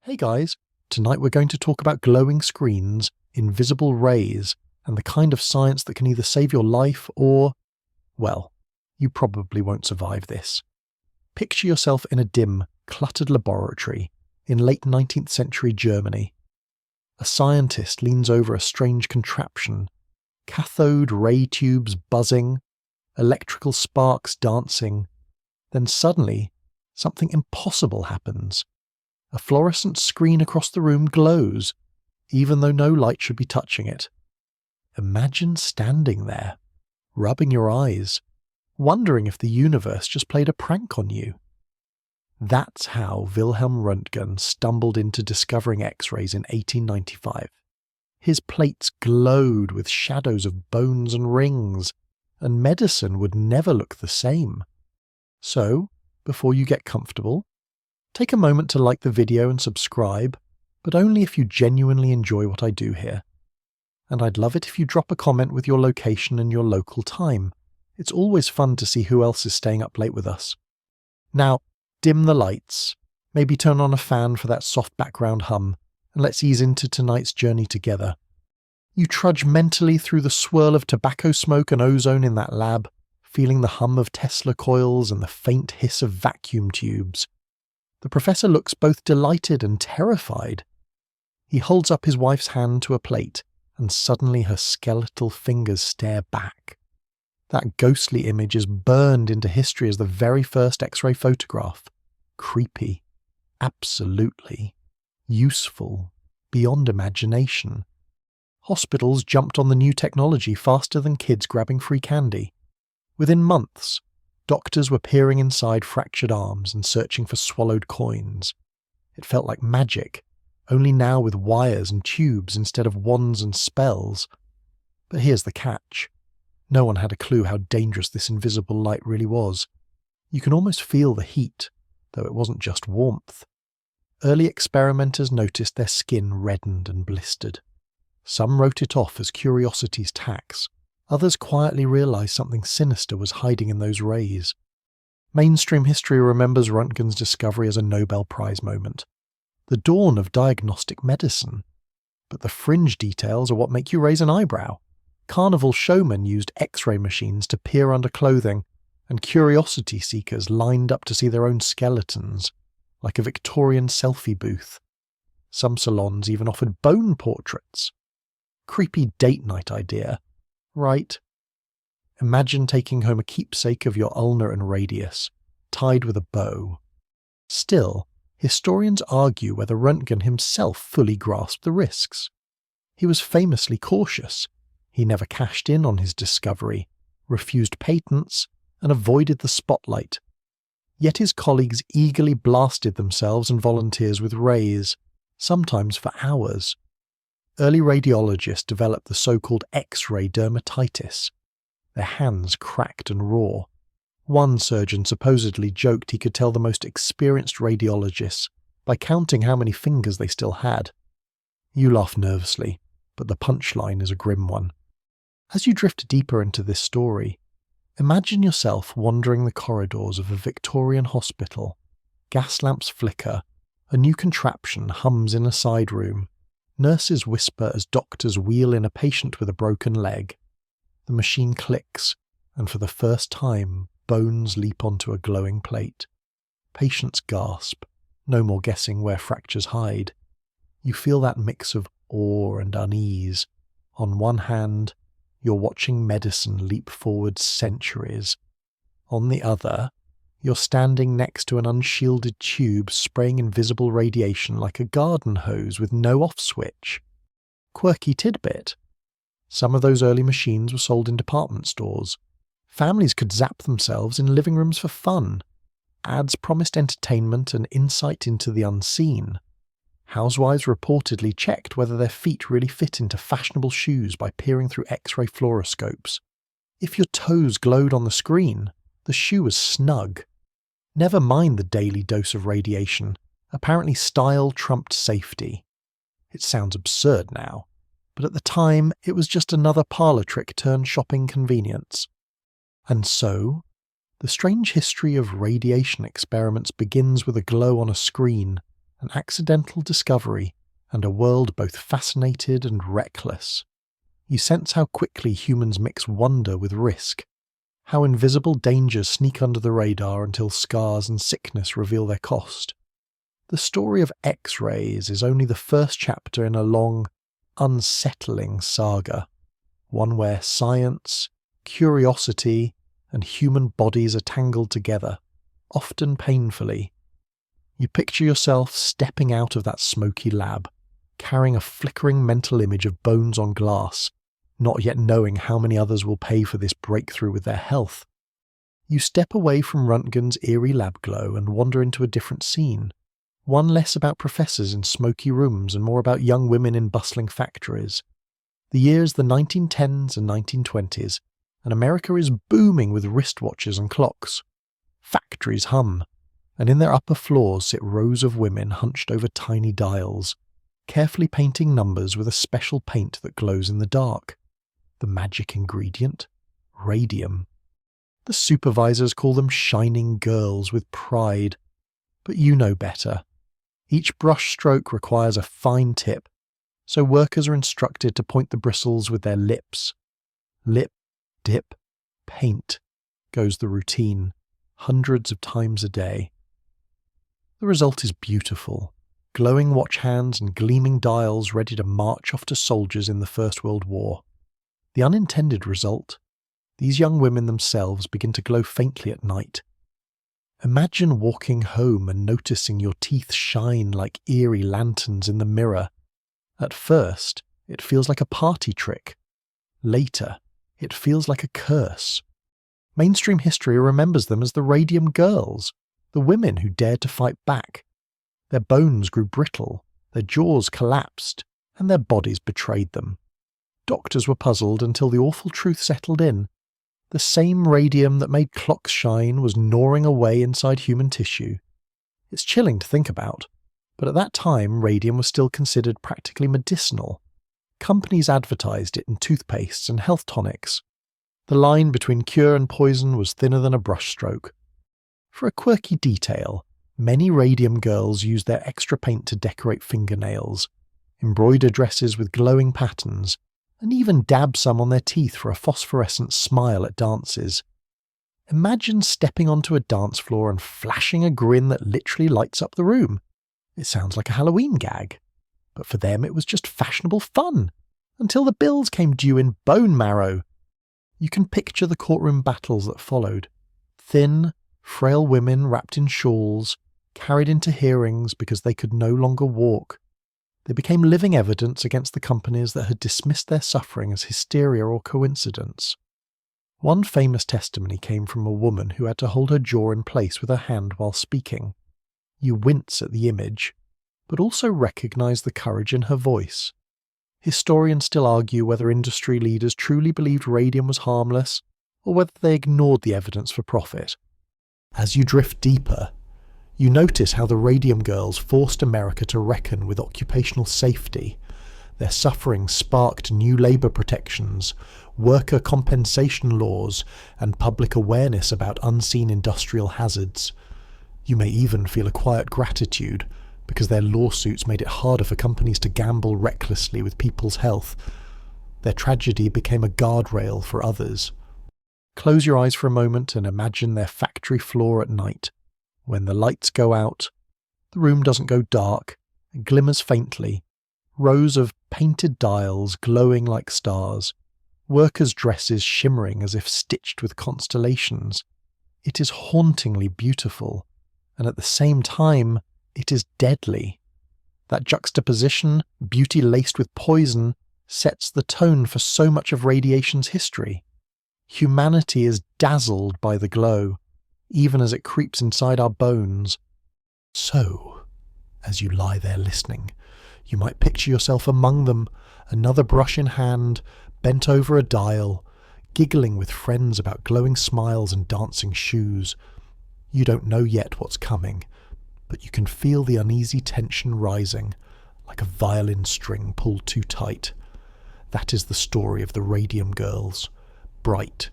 Hey guys, tonight we're going to talk about glowing screens, invisible rays, and the kind of science that can either save your life or, well, you probably won't survive this. Picture yourself in a dim, cluttered laboratory in late 19th century Germany. A scientist leans over a strange contraption, cathode ray tubes buzzing, electrical sparks dancing. Then suddenly, something impossible happens. A fluorescent screen across the room glows, even though no light should be touching it. Imagine standing there, rubbing your eyes, wondering if the universe just played a prank on you. That's how Wilhelm Röntgen stumbled into discovering X-rays in 1895. His plates glowed with shadows of bones and rings, and medicine would never look the same. So, before you get comfortable, take a moment to like the video and subscribe, but only if you genuinely enjoy what I do here. And I'd love it if you drop a comment with your location and your local time. It's always fun to see who else is staying up late with us. Now, dim the lights, maybe turn on a fan for that soft background hum, and let's ease into tonight's journey together. You trudge mentally through the swirl of tobacco smoke and ozone in that lab, feeling the hum of Tesla coils and the faint hiss of vacuum tubes. The professor looks both delighted and terrified. He holds up his wife's hand to a plate, and suddenly her skeletal fingers stare back. That ghostly image is burned into history as the very first X-ray photograph. Creepy. Absolutely. Useful. Beyond imagination. Hospitals jumped on the new technology faster than kids grabbing free candy. Within months, doctors were peering inside fractured arms and searching for swallowed coins. It felt like magic, only now with wires and tubes instead of wands and spells. But here's the catch. No one had a clue how dangerous this invisible light really was. You can almost feel the heat, though it wasn't just warmth. Early experimenters noticed their skin reddened and blistered. Some wrote it off as curiosity's tax. Others quietly realized something sinister was hiding in those rays. Mainstream history remembers Röntgen's discovery as a Nobel Prize moment, the dawn of diagnostic medicine. But the fringe details are what make you raise an eyebrow. Carnival showmen used X-ray machines to peer under clothing, and curiosity seekers lined up to see their own skeletons, like a Victorian selfie booth. Some salons even offered bone portraits. Creepy date night idea. Right. Imagine taking home a keepsake of your ulnar and radius, tied with a bow. Still, historians argue whether Röntgen himself fully grasped the risks. He was famously cautious. He never cashed in on his discovery, refused patents, and avoided the spotlight. Yet his colleagues eagerly blasted themselves and volunteers with rays, sometimes for hours. Early radiologists developed the so-called X-ray dermatitis. Their hands cracked and raw. One surgeon supposedly joked he could tell the most experienced radiologists by counting how many fingers they still had. You laugh nervously, but the punchline is a grim one. As you drift deeper into this story, imagine yourself wandering the corridors of a Victorian hospital. Gas lamps flicker, a new contraption hums in a side room. Nurses whisper as doctors wheel in a patient with a broken leg. The machine clicks, and for the first time, bones leap onto a glowing plate. Patients gasp, no more guessing where fractures hide. You feel that mix of awe and unease. On one hand, you're watching medicine leap forward centuries. On the other, you're standing next to an unshielded tube spraying invisible radiation like a garden hose with no off switch. Quirky tidbit. Some of those early machines were sold in department stores. Families could zap themselves in living rooms for fun. Ads promised entertainment and insight into the unseen. Housewives reportedly checked whether their feet really fit into fashionable shoes by peering through X-ray fluoroscopes. If your toes glowed on the screen, the shoe was snug. Never mind the daily dose of radiation. Apparently style trumped safety. It sounds absurd now, but at the time it was just another parlour trick turned shopping convenience. And so, the strange history of radiation experiments begins with a glow on a screen an accidental discovery, and a world both fascinated and reckless. You sense how quickly humans mix wonder with risk, how invisible dangers sneak under the radar until scars and sickness reveal their cost. The story of X-rays is only the first chapter in a long, unsettling saga, one where science, curiosity, and human bodies are tangled together, often painfully. You picture yourself stepping out of that smoky lab, carrying a flickering mental image of bones on glass, not yet knowing how many others will pay for this breakthrough with their health. You step away from Röntgen's eerie lab glow and wander into a different scene, one less about professors in smoky rooms and more about young women in bustling factories. The year's the 1910s and 1920s, and America is booming with wristwatches and clocks. Factories hum, and in their upper floors sit rows of women hunched over tiny dials, carefully painting numbers with a special paint that glows in the dark. The magic ingredient? Radium. The supervisors call them shining girls with pride. But you know better. Each brush stroke requires a fine tip, so workers are instructed to point the bristles with their lips. Lip, dip, paint, goes the routine, hundreds of times a day. The result is beautiful. Glowing watch hands and gleaming dials ready to march off to soldiers in the First World War. The unintended result? These young women themselves begin to glow faintly at night. Imagine walking home and noticing your teeth shine like eerie lanterns in the mirror. At first, it feels like a party trick. Later, it feels like a curse. Mainstream history remembers them as the Radium Girls, the women who dared to fight back. Their bones grew brittle, their jaws collapsed, and their bodies betrayed them. Doctors were puzzled until the awful truth settled in. The same radium that made clocks shine was gnawing away inside human tissue. It's chilling to think about, but at that time radium was still considered practically medicinal. Companies advertised it in toothpastes and health tonics. The line between cure and poison was thinner than a brushstroke. For a quirky detail, many radium girls used their extra paint to decorate fingernails, embroider dresses with glowing patterns, and even dab some on their teeth for a phosphorescent smile at dances. Imagine stepping onto a dance floor and flashing a grin that literally lights up the room. It sounds like a Halloween gag. But for them it was just fashionable fun, until the bills came due in bone marrow. You can picture the courtroom battles that followed. Thin, frail women wrapped in shawls, carried into hearings because they could no longer walk. They became living evidence against the companies that had dismissed their suffering as hysteria or coincidence. One famous testimony came from a woman who had to hold her jaw in place with her hand while speaking. You wince at the image, but also recognise the courage in her voice. Historians still argue whether industry leaders truly believed radium was harmless, or whether they ignored the evidence for profit. As you drift deeper, you notice how the Radium Girls forced America to reckon with occupational safety. Their suffering sparked new labour protections, worker compensation laws, and public awareness about unseen industrial hazards. You may even feel a quiet gratitude, because their lawsuits made it harder for companies to gamble recklessly with people's health. Their tragedy became a guardrail for others. Close your eyes for a moment and imagine their factory floor at night. When the lights go out, the room doesn't go dark, it glimmers faintly. Rows of painted dials glowing like stars, workers' dresses shimmering as if stitched with constellations. It is hauntingly beautiful, and at the same time, it is deadly. That juxtaposition, beauty laced with poison, sets the tone for so much of radiation's history. Humanity is dazzled by the glow, even as it creeps inside our bones. So, as you lie there listening, you might picture yourself among them, another brush in hand, bent over a dial, giggling with friends about glowing smiles and dancing shoes. You don't know yet what's coming, but you can feel the uneasy tension rising, like a violin string pulled too tight. That is the story of the Radium Girls. Bright,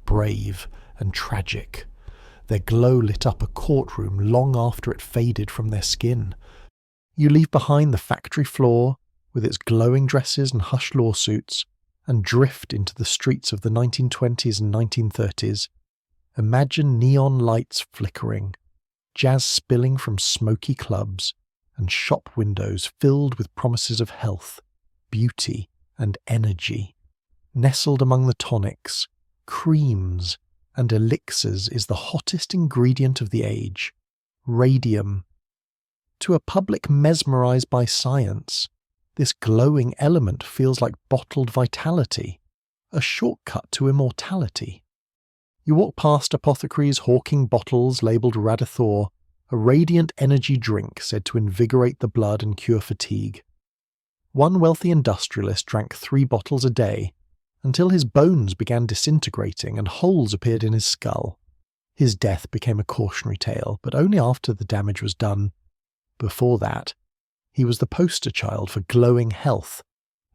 brave, and tragic. Their glow lit up a courtroom long after it faded from their skin. You leave behind the factory floor with its glowing dresses and hushed lawsuits and drift into the streets of the 1920s and 1930s. Imagine neon lights flickering, jazz spilling from smoky clubs, and shop windows filled with promises of health, beauty, and energy. Nestled among the tonics, creams, and elixirs is the hottest ingredient of the age, radium. To a public mesmerized by science, this glowing element feels like bottled vitality, a shortcut to immortality. You walk past apothecaries hawking bottles labelled Radithor, a radiant energy drink said to invigorate the blood and cure fatigue. One wealthy industrialist drank 3 bottles a day, until his bones began disintegrating and holes appeared in his skull. His death became a cautionary tale, but only after the damage was done. Before that, he was the poster child for glowing health,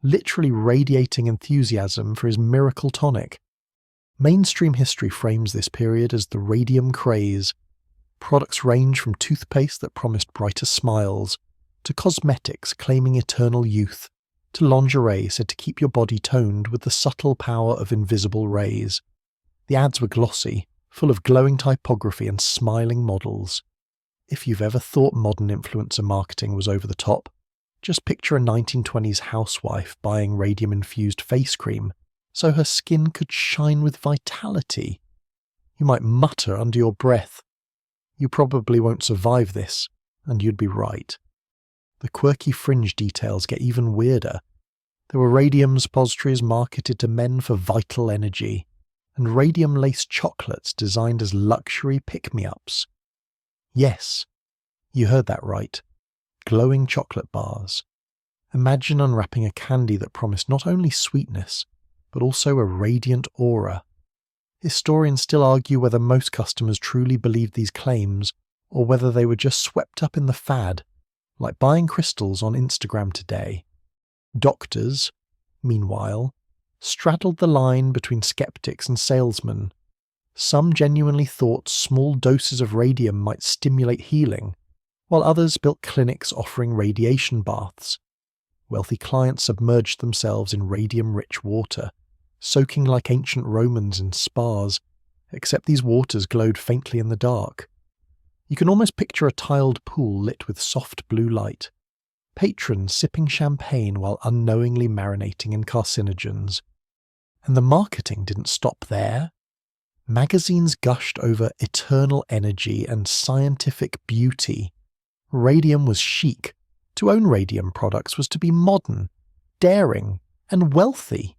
literally radiating enthusiasm for his miracle tonic. Mainstream history frames this period as the radium craze. Products range from toothpaste that promised brighter smiles, to cosmetics claiming eternal youth, to lingerie said to keep your body toned with the subtle power of invisible rays. The ads were glossy, full of glowing typography and smiling models. If you've ever thought modern influencer marketing was over the top, just picture a 1920s housewife buying radium-infused face cream so her skin could shine with vitality. You might mutter under your breath, "You probably won't survive this," and you'd be right. The quirky fringe details get even weirder. There were radium suppositories marketed to men for vital energy, and radium-laced chocolates designed as luxury pick-me-ups. Yes, you heard that right. Glowing chocolate bars. Imagine unwrapping a candy that promised not only sweetness, but also a radiant aura. Historians still argue whether most customers truly believed these claims, or whether they were just swept up in the fad, like buying crystals on Instagram today. Doctors, meanwhile, straddled the line between skeptics and salesmen. Some genuinely thought small doses of radium might stimulate healing, while others built clinics offering radiation baths. Wealthy clients submerged themselves in radium-rich water, soaking like ancient Romans in spas, except these waters glowed faintly in the dark. You can almost picture a tiled pool lit with soft blue light, patrons sipping champagne while unknowingly marinating in carcinogens. And the marketing didn't stop there. Magazines gushed over eternal energy and scientific beauty. Radium was chic. To own radium products was to be modern, daring, and wealthy.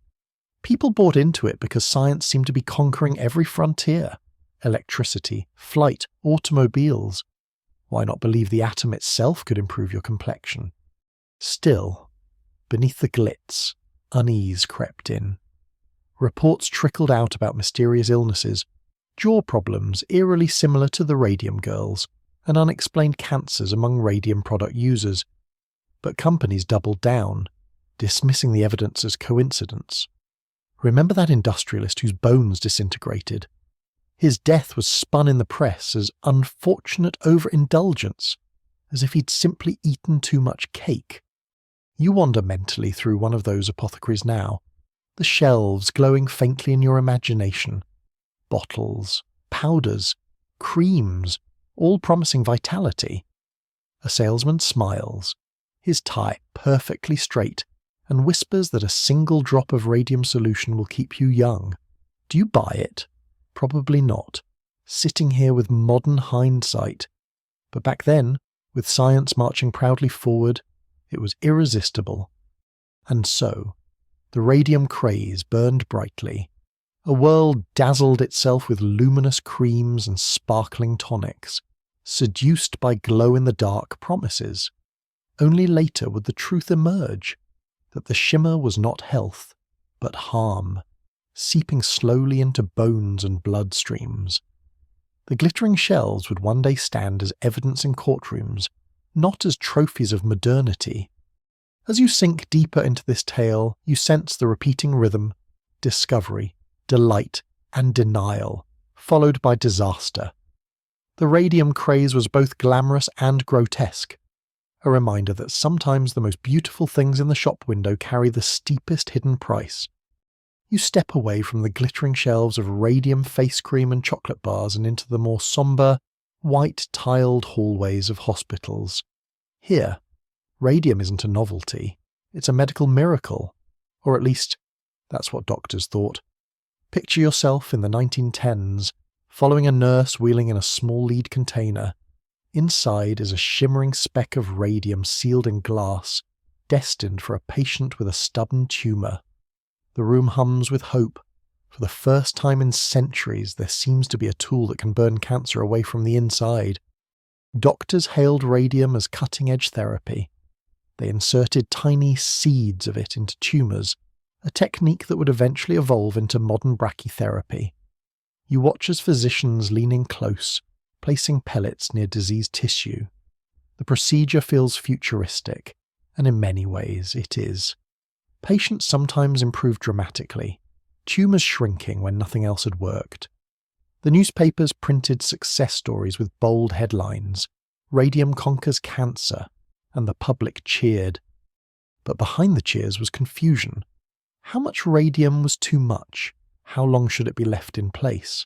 People bought into it because science seemed to be conquering every frontier. Electricity, flight, automobiles. Why not believe the atom itself could improve your complexion? Still, beneath the glitz, unease crept in. Reports trickled out about mysterious illnesses, jaw problems eerily similar to the radium girls, and unexplained cancers among radium product users. But companies doubled down, dismissing the evidence as coincidence. Remember that industrialist whose bones disintegrated? His death was spun in the press as unfortunate overindulgence, as if he'd simply eaten too much cake. You wander mentally through one of those apothecaries now, the shelves glowing faintly in your imagination. Bottles, powders, creams, all promising vitality. A salesman smiles, his tie perfectly straight, and whispers that a single drop of radium solution will keep you young. Do you buy it? Probably not, sitting here with modern hindsight. But back then, with science marching proudly forward, it was irresistible. And so, the radium craze burned brightly. A world dazzled itself with luminous creams and sparkling tonics, seduced by glow-in-the-dark promises. Only later would the truth emerge, that the shimmer was not health, but harm, seeping slowly into bones and bloodstreams. The glittering shells would one day stand as evidence in courtrooms, not as trophies of modernity. As you sink deeper into this tale, you sense the repeating rhythm, discovery, delight, and denial, followed by disaster. The radium craze was both glamorous and grotesque, a reminder that sometimes the most beautiful things in the shop window carry the steepest hidden price. You step away from the glittering shelves of radium face cream and chocolate bars and into the more sombre, white-tiled hallways of hospitals. Here, radium isn't a novelty, it's a medical miracle. Or at least, that's what doctors thought. Picture yourself in the 1910s, following a nurse wheeling in a small lead container. Inside is a shimmering speck of radium sealed in glass, destined for a patient with a stubborn tumour. The room hums with hope. For the first time in centuries, there seems to be a tool that can burn cancer away from the inside. Doctors hailed radium as cutting-edge therapy. They inserted tiny seeds of it into tumours, a technique that would eventually evolve into modern brachytherapy. You watch as physicians lean in close, placing pellets near diseased tissue. The procedure feels futuristic, and in many ways it is. Patients sometimes improve dramatically, tumours shrinking when nothing else had worked. The newspapers printed success stories with bold headlines, "Radium conquers cancer," and the public cheered. But behind the cheers was confusion. How much radium was too much? How long should it be left in place?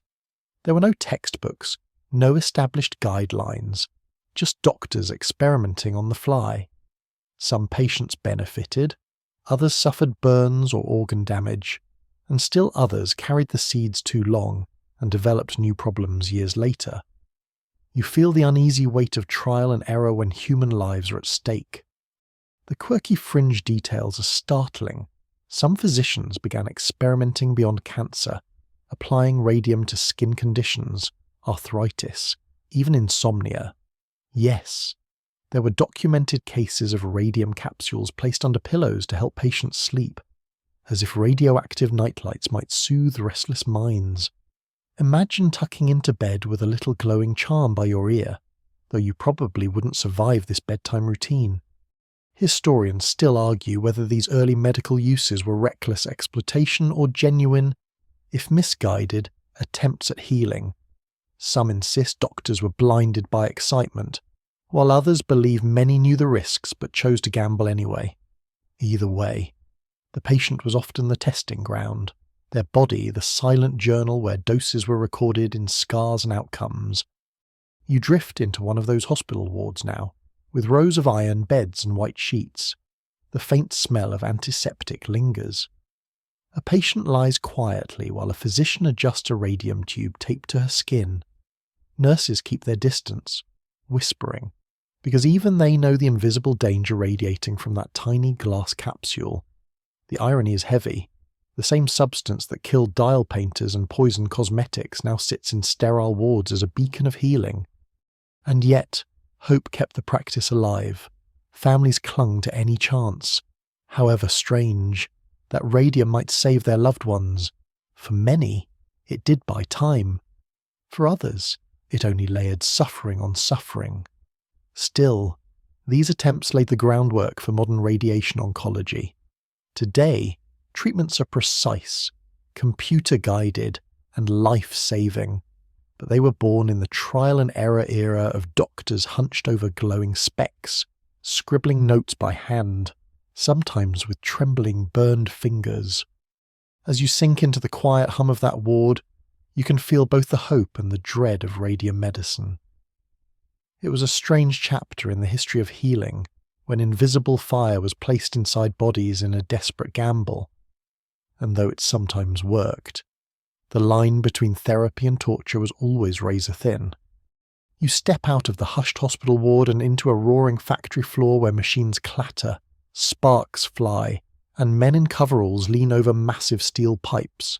There were no textbooks, no established guidelines, just doctors experimenting on the fly. Some patients benefited, others suffered burns or organ damage, and still others carried the seeds too long and developed new problems years later. You feel the uneasy weight of trial and error when human lives are at stake. The quirky fringe details are startling. Some physicians began experimenting beyond cancer, applying radium to skin conditions, arthritis, even insomnia. Yes, there were documented cases of radium capsules placed under pillows to help patients sleep, as if radioactive nightlights might soothe restless minds. Imagine tucking into bed with a little glowing charm by your ear, though you probably wouldn't survive this bedtime routine. Historians still argue whether these early medical uses were reckless exploitation or genuine, if misguided, attempts at healing. Some insist doctors were blinded by excitement, while others believe many knew the risks but chose to gamble anyway. Either way, the patient was often the testing ground, their body the silent journal where doses were recorded in scars and outcomes. You drift into one of those hospital wards now, with rows of iron beds and white sheets. The faint smell of antiseptic lingers. A patient lies quietly while a physician adjusts a radium tube taped to her skin. Nurses keep their distance, whispering, because even they know the invisible danger radiating from that tiny glass capsule. The irony is heavy. The same substance that killed dial painters and poisoned cosmetics now sits in sterile wards as a beacon of healing. And yet, hope kept the practice alive. Families clung to any chance, however strange, that radium might save their loved ones. For many, it did buy time. For others, it only layered suffering on suffering. Still, these attempts laid the groundwork for modern radiation oncology. Today, treatments are precise, computer-guided, and life-saving, but they were born in the trial-and-error era of doctors hunched over glowing specs, scribbling notes by hand, sometimes with trembling, burned fingers. As you sink into the quiet hum of that ward, you can feel both the hope and the dread of radium medicine. It was a strange chapter in the history of healing, when invisible fire was placed inside bodies in a desperate gamble. And though it sometimes worked, the line between therapy and torture was always razor-thin. You step out of the hushed hospital ward and into a roaring factory floor where machines clatter, sparks fly, and men in coveralls lean over massive steel pipes.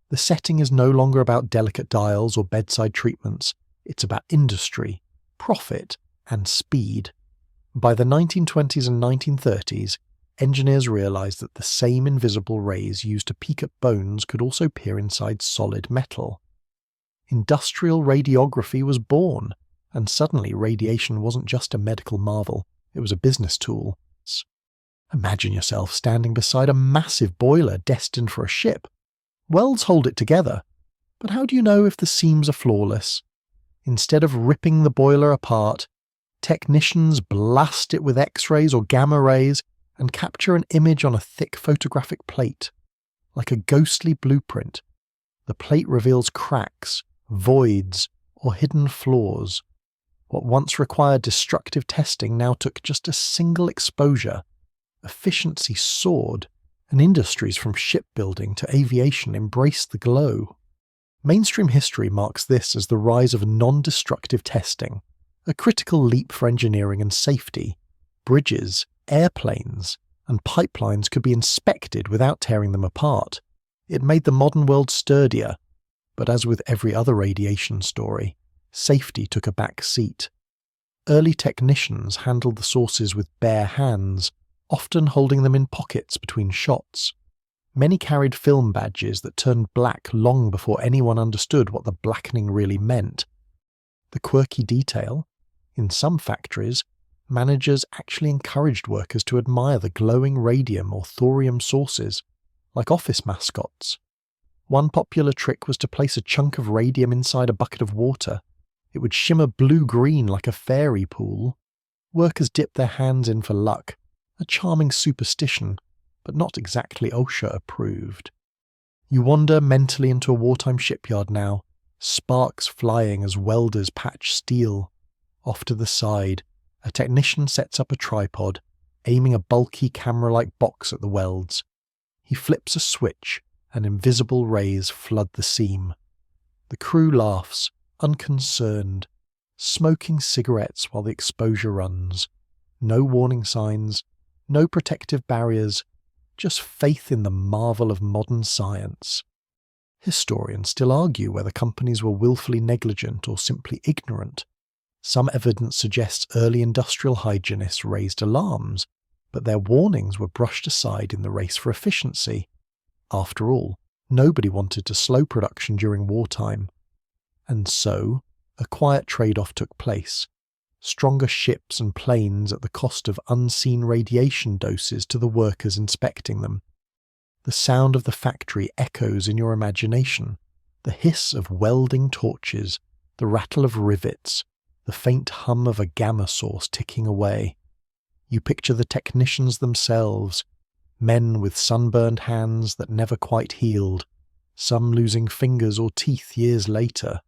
The setting is no longer about delicate dials or bedside treatments, it's about industry, profit, and speed. By the 1920s and 1930s, engineers realized that the same invisible rays used to peek at bones could also peer inside solid metal. Industrial radiography was born, and suddenly radiation wasn't just a medical marvel, it was a business tool. Imagine yourself standing beside a massive boiler destined for a ship. Welds hold it together, but how do you know if the seams are flawless? Instead of ripping the boiler apart, Technicians blast it with X-rays or gamma rays and capture an image on a thick photographic plate. Like a ghostly blueprint, the plate reveals cracks, voids, or hidden flaws. What once required destructive testing now took just a single exposure. Efficiency soared, and industries from shipbuilding to aviation embraced the glow. Mainstream history marks this as the rise of non-destructive testing, a critical leap for engineering and safety. Bridges, airplanes, and pipelines could be inspected without tearing them apart. It made the modern world sturdier, but as with every other radiation story, safety took a back seat. Early technicians handled the sources with bare hands, often holding them in pockets between shots. Many carried film badges that turned black long before anyone understood what the blackening really meant. The quirky detail? In some factories, managers actually encouraged workers to admire the glowing radium or thorium sources, like office mascots. One popular trick was to place a chunk of radium inside a bucket of water. It would shimmer blue-green like a fairy pool. Workers dipped their hands in for luck, a charming superstition, but not exactly OSHA approved. You wander mentally into a wartime shipyard now, sparks flying as welders patch steel. Off to the side, a technician sets up a tripod, aiming a bulky camera-like box at the welds. He flips a switch, and invisible rays flood the seam. The crew laughs, unconcerned, smoking cigarettes while the exposure runs. No warning signs, no protective barriers, just faith in the marvel of modern science. Historians still argue whether companies were willfully negligent or simply ignorant. Some evidence suggests early industrial hygienists raised alarms, but their warnings were brushed aside in the race for efficiency. After all, nobody wanted to slow production during wartime. And so, a quiet trade-off took place. Stronger ships and planes at the cost of unseen radiation doses to the workers inspecting them. The sound of the factory echoes in your imagination, the hiss of welding torches, the rattle of rivets, the faint hum of a gamma source ticking away. You picture the technicians themselves, men with sunburned hands that never quite healed, some losing fingers or teeth years later.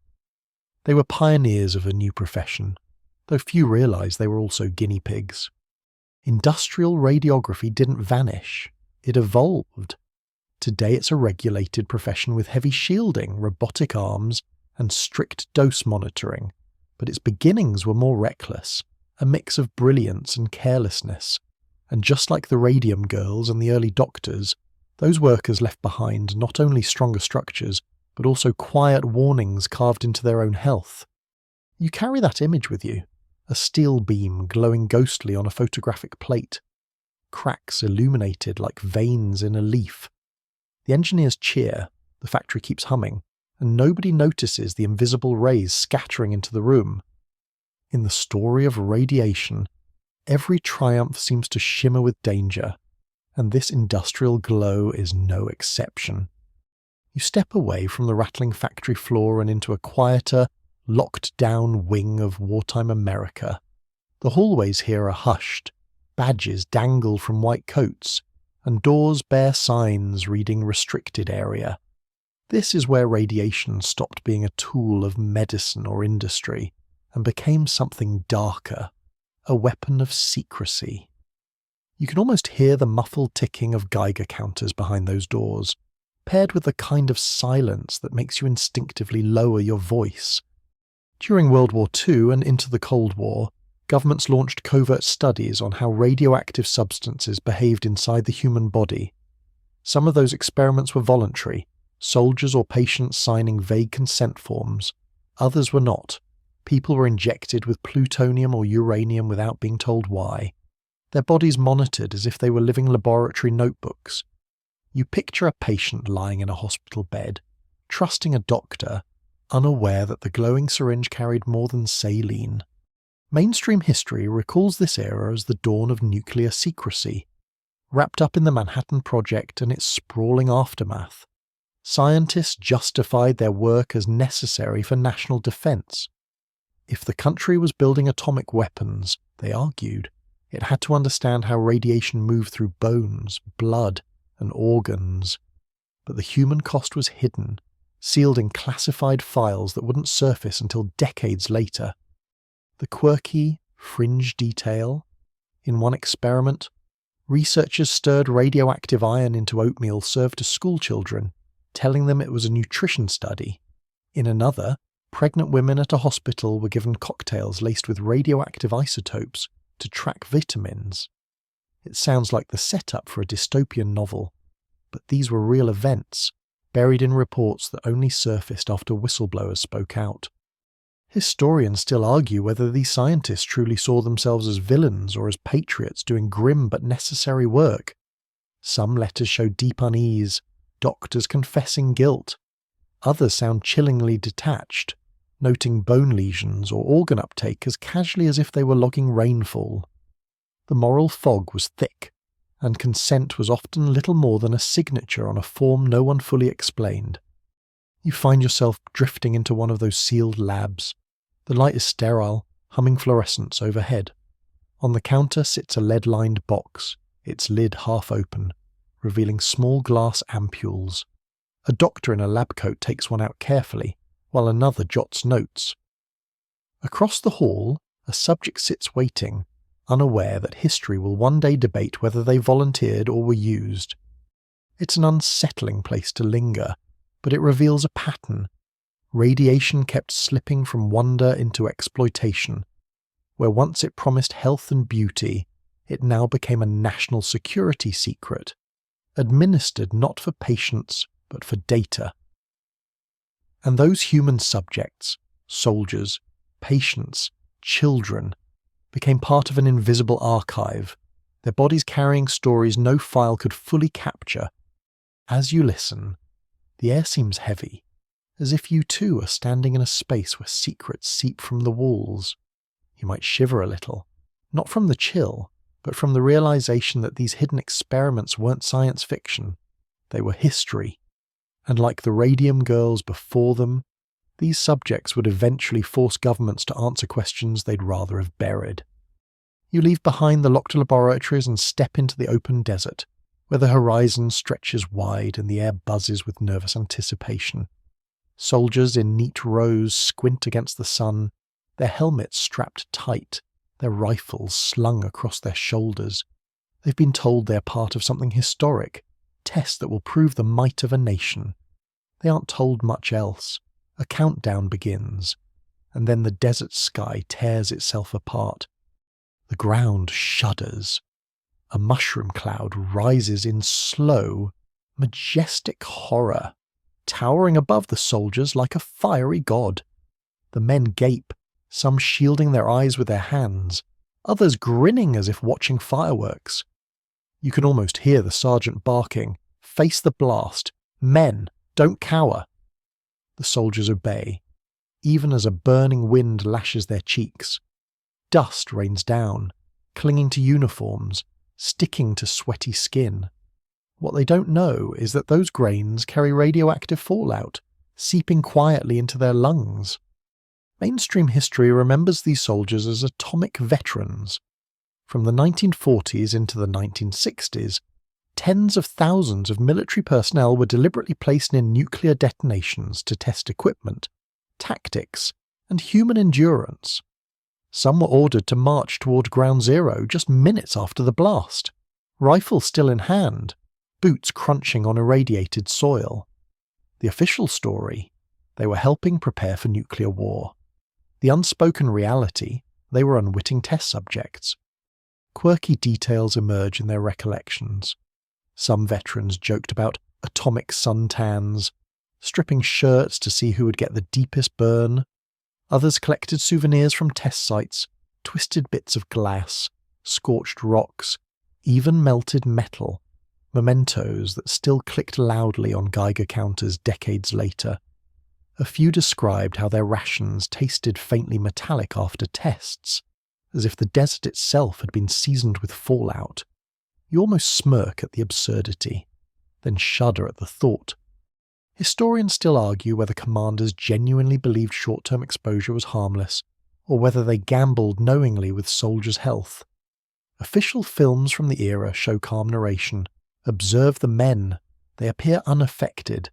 They were pioneers of a new profession, though few realized they were also guinea pigs. Industrial radiography didn't vanish, it evolved. Today it's a regulated profession with heavy shielding, robotic arms, and strict dose monitoring, but its beginnings were more reckless, a mix of brilliance and carelessness. And just like the radium girls and the early doctors, those workers left behind not only stronger structures, but also quiet warnings carved into their own health. You carry that image with you, a steel beam glowing ghostly on a photographic plate, cracks illuminated like veins in a leaf. The engineers cheer, the factory keeps humming, and nobody notices the invisible rays scattering into the room. In the story of radiation, every triumph seems to shimmer with danger, and this industrial glow is no exception. You step away from the rattling factory floor and into a quieter, locked-down wing of wartime America. The hallways here are hushed, badges dangle from white coats, and doors bear signs reading restricted area. This is where radiation stopped being a tool of medicine or industry and became something darker, a weapon of secrecy. You can almost hear the muffled ticking of Geiger counters behind those doors, paired with the kind of silence that makes you instinctively lower your voice. During World War II and into the Cold War, governments launched covert studies on how radioactive substances behaved inside the human body. Some of those experiments were voluntary, soldiers or patients signing vague consent forms. Others were not. People were injected with plutonium or uranium without being told why. Their bodies monitored as if they were living laboratory notebooks. You picture a patient lying in a hospital bed, trusting a doctor, unaware that the glowing syringe carried more than saline. Mainstream history recalls this era as the dawn of nuclear secrecy. Wrapped up in the Manhattan Project and its sprawling aftermath, scientists justified their work as necessary for national defense. If the country was building atomic weapons, they argued, it had to understand how radiation moved through bones, blood, and organs. But the human cost was hidden, sealed in classified files that wouldn't surface until decades later. The quirky, fringe detail. In one experiment, researchers stirred radioactive iron into oatmeal served to schoolchildren, telling them it was a nutrition study. In another, pregnant women at a hospital were given cocktails laced with radioactive isotopes to track vitamins. It sounds like the setup for a dystopian novel, but these were real events, buried in reports that only surfaced after whistleblowers spoke out. Historians still argue whether these scientists truly saw themselves as villains or as patriots doing grim but necessary work. Some letters show deep unease, doctors confessing guilt. Others sound chillingly detached, noting bone lesions or organ uptake as casually as if they were logging rainfall. The moral fog was thick, and consent was often little more than a signature on a form no one fully explained. You find yourself drifting into one of those sealed labs. The light is sterile, humming fluorescence overhead. On the counter sits a lead-lined box, its lid half open, revealing small glass ampules. A doctor in a lab coat takes one out carefully, while another jots notes. Across the hall, a subject sits waiting, unaware that history will one day debate whether they volunteered or were used. It's an unsettling place to linger, but it reveals a pattern. Radiation kept slipping from wonder into exploitation. Where once it promised health and beauty, it now became a national security secret, administered not for patients, but for data. And those human subjects, soldiers, patients, children, became part of an invisible archive, their bodies carrying stories no file could fully capture. As you listen, the air seems heavy, as if you too are standing in a space where secrets seep from the walls. You might shiver a little, not from the chill, but from the realization that these hidden experiments weren't science fiction. They were history. And like the radium girls before them, these subjects would eventually force governments to answer questions they'd rather have buried. You leave behind the locked laboratories and step into the open desert, where the horizon stretches wide and the air buzzes with nervous anticipation. Soldiers in neat rows squint against the sun, their helmets strapped tight, their rifles slung across their shoulders. They've been told they're part of something historic, test that will prove the might of a nation. They aren't told much else. A countdown begins, and then the desert sky tears itself apart. The ground shudders. A mushroom cloud rises in slow, majestic horror, towering above the soldiers like a fiery god. The men gape, some shielding their eyes with their hands, others grinning as if watching fireworks. You can almost hear the sergeant barking, "Face the blast! Men, don't cower!" The soldiers obey, even as a burning wind lashes their cheeks. Dust rains down, clinging to uniforms, sticking to sweaty skin. What they don't know is that those grains carry radioactive fallout, seeping quietly into their lungs. Mainstream history remembers these soldiers as atomic veterans. From the 1940s into the 1960s, tens of thousands of military personnel were deliberately placed near nuclear detonations to test equipment, tactics, and human endurance. Some were ordered to march toward ground zero just minutes after the blast, rifles still in hand, boots crunching on irradiated soil. The official story: they were helping prepare for nuclear war. The unspoken reality: they were unwitting test subjects. Quirky details emerge in their recollections. Some veterans joked about atomic suntans, stripping shirts to see who would get the deepest burn. Others collected souvenirs from test sites, twisted bits of glass, scorched rocks, even melted metal, mementos that still clicked loudly on Geiger counters decades later. A few described how their rations tasted faintly metallic after tests, as if the desert itself had been seasoned with fallout. You almost smirk at the absurdity, then shudder at the thought. Historians still argue whether commanders genuinely believed short-term exposure was harmless, or whether they gambled knowingly with soldiers' health. Official films from the era show calm narration. Observe the men. They appear unaffected.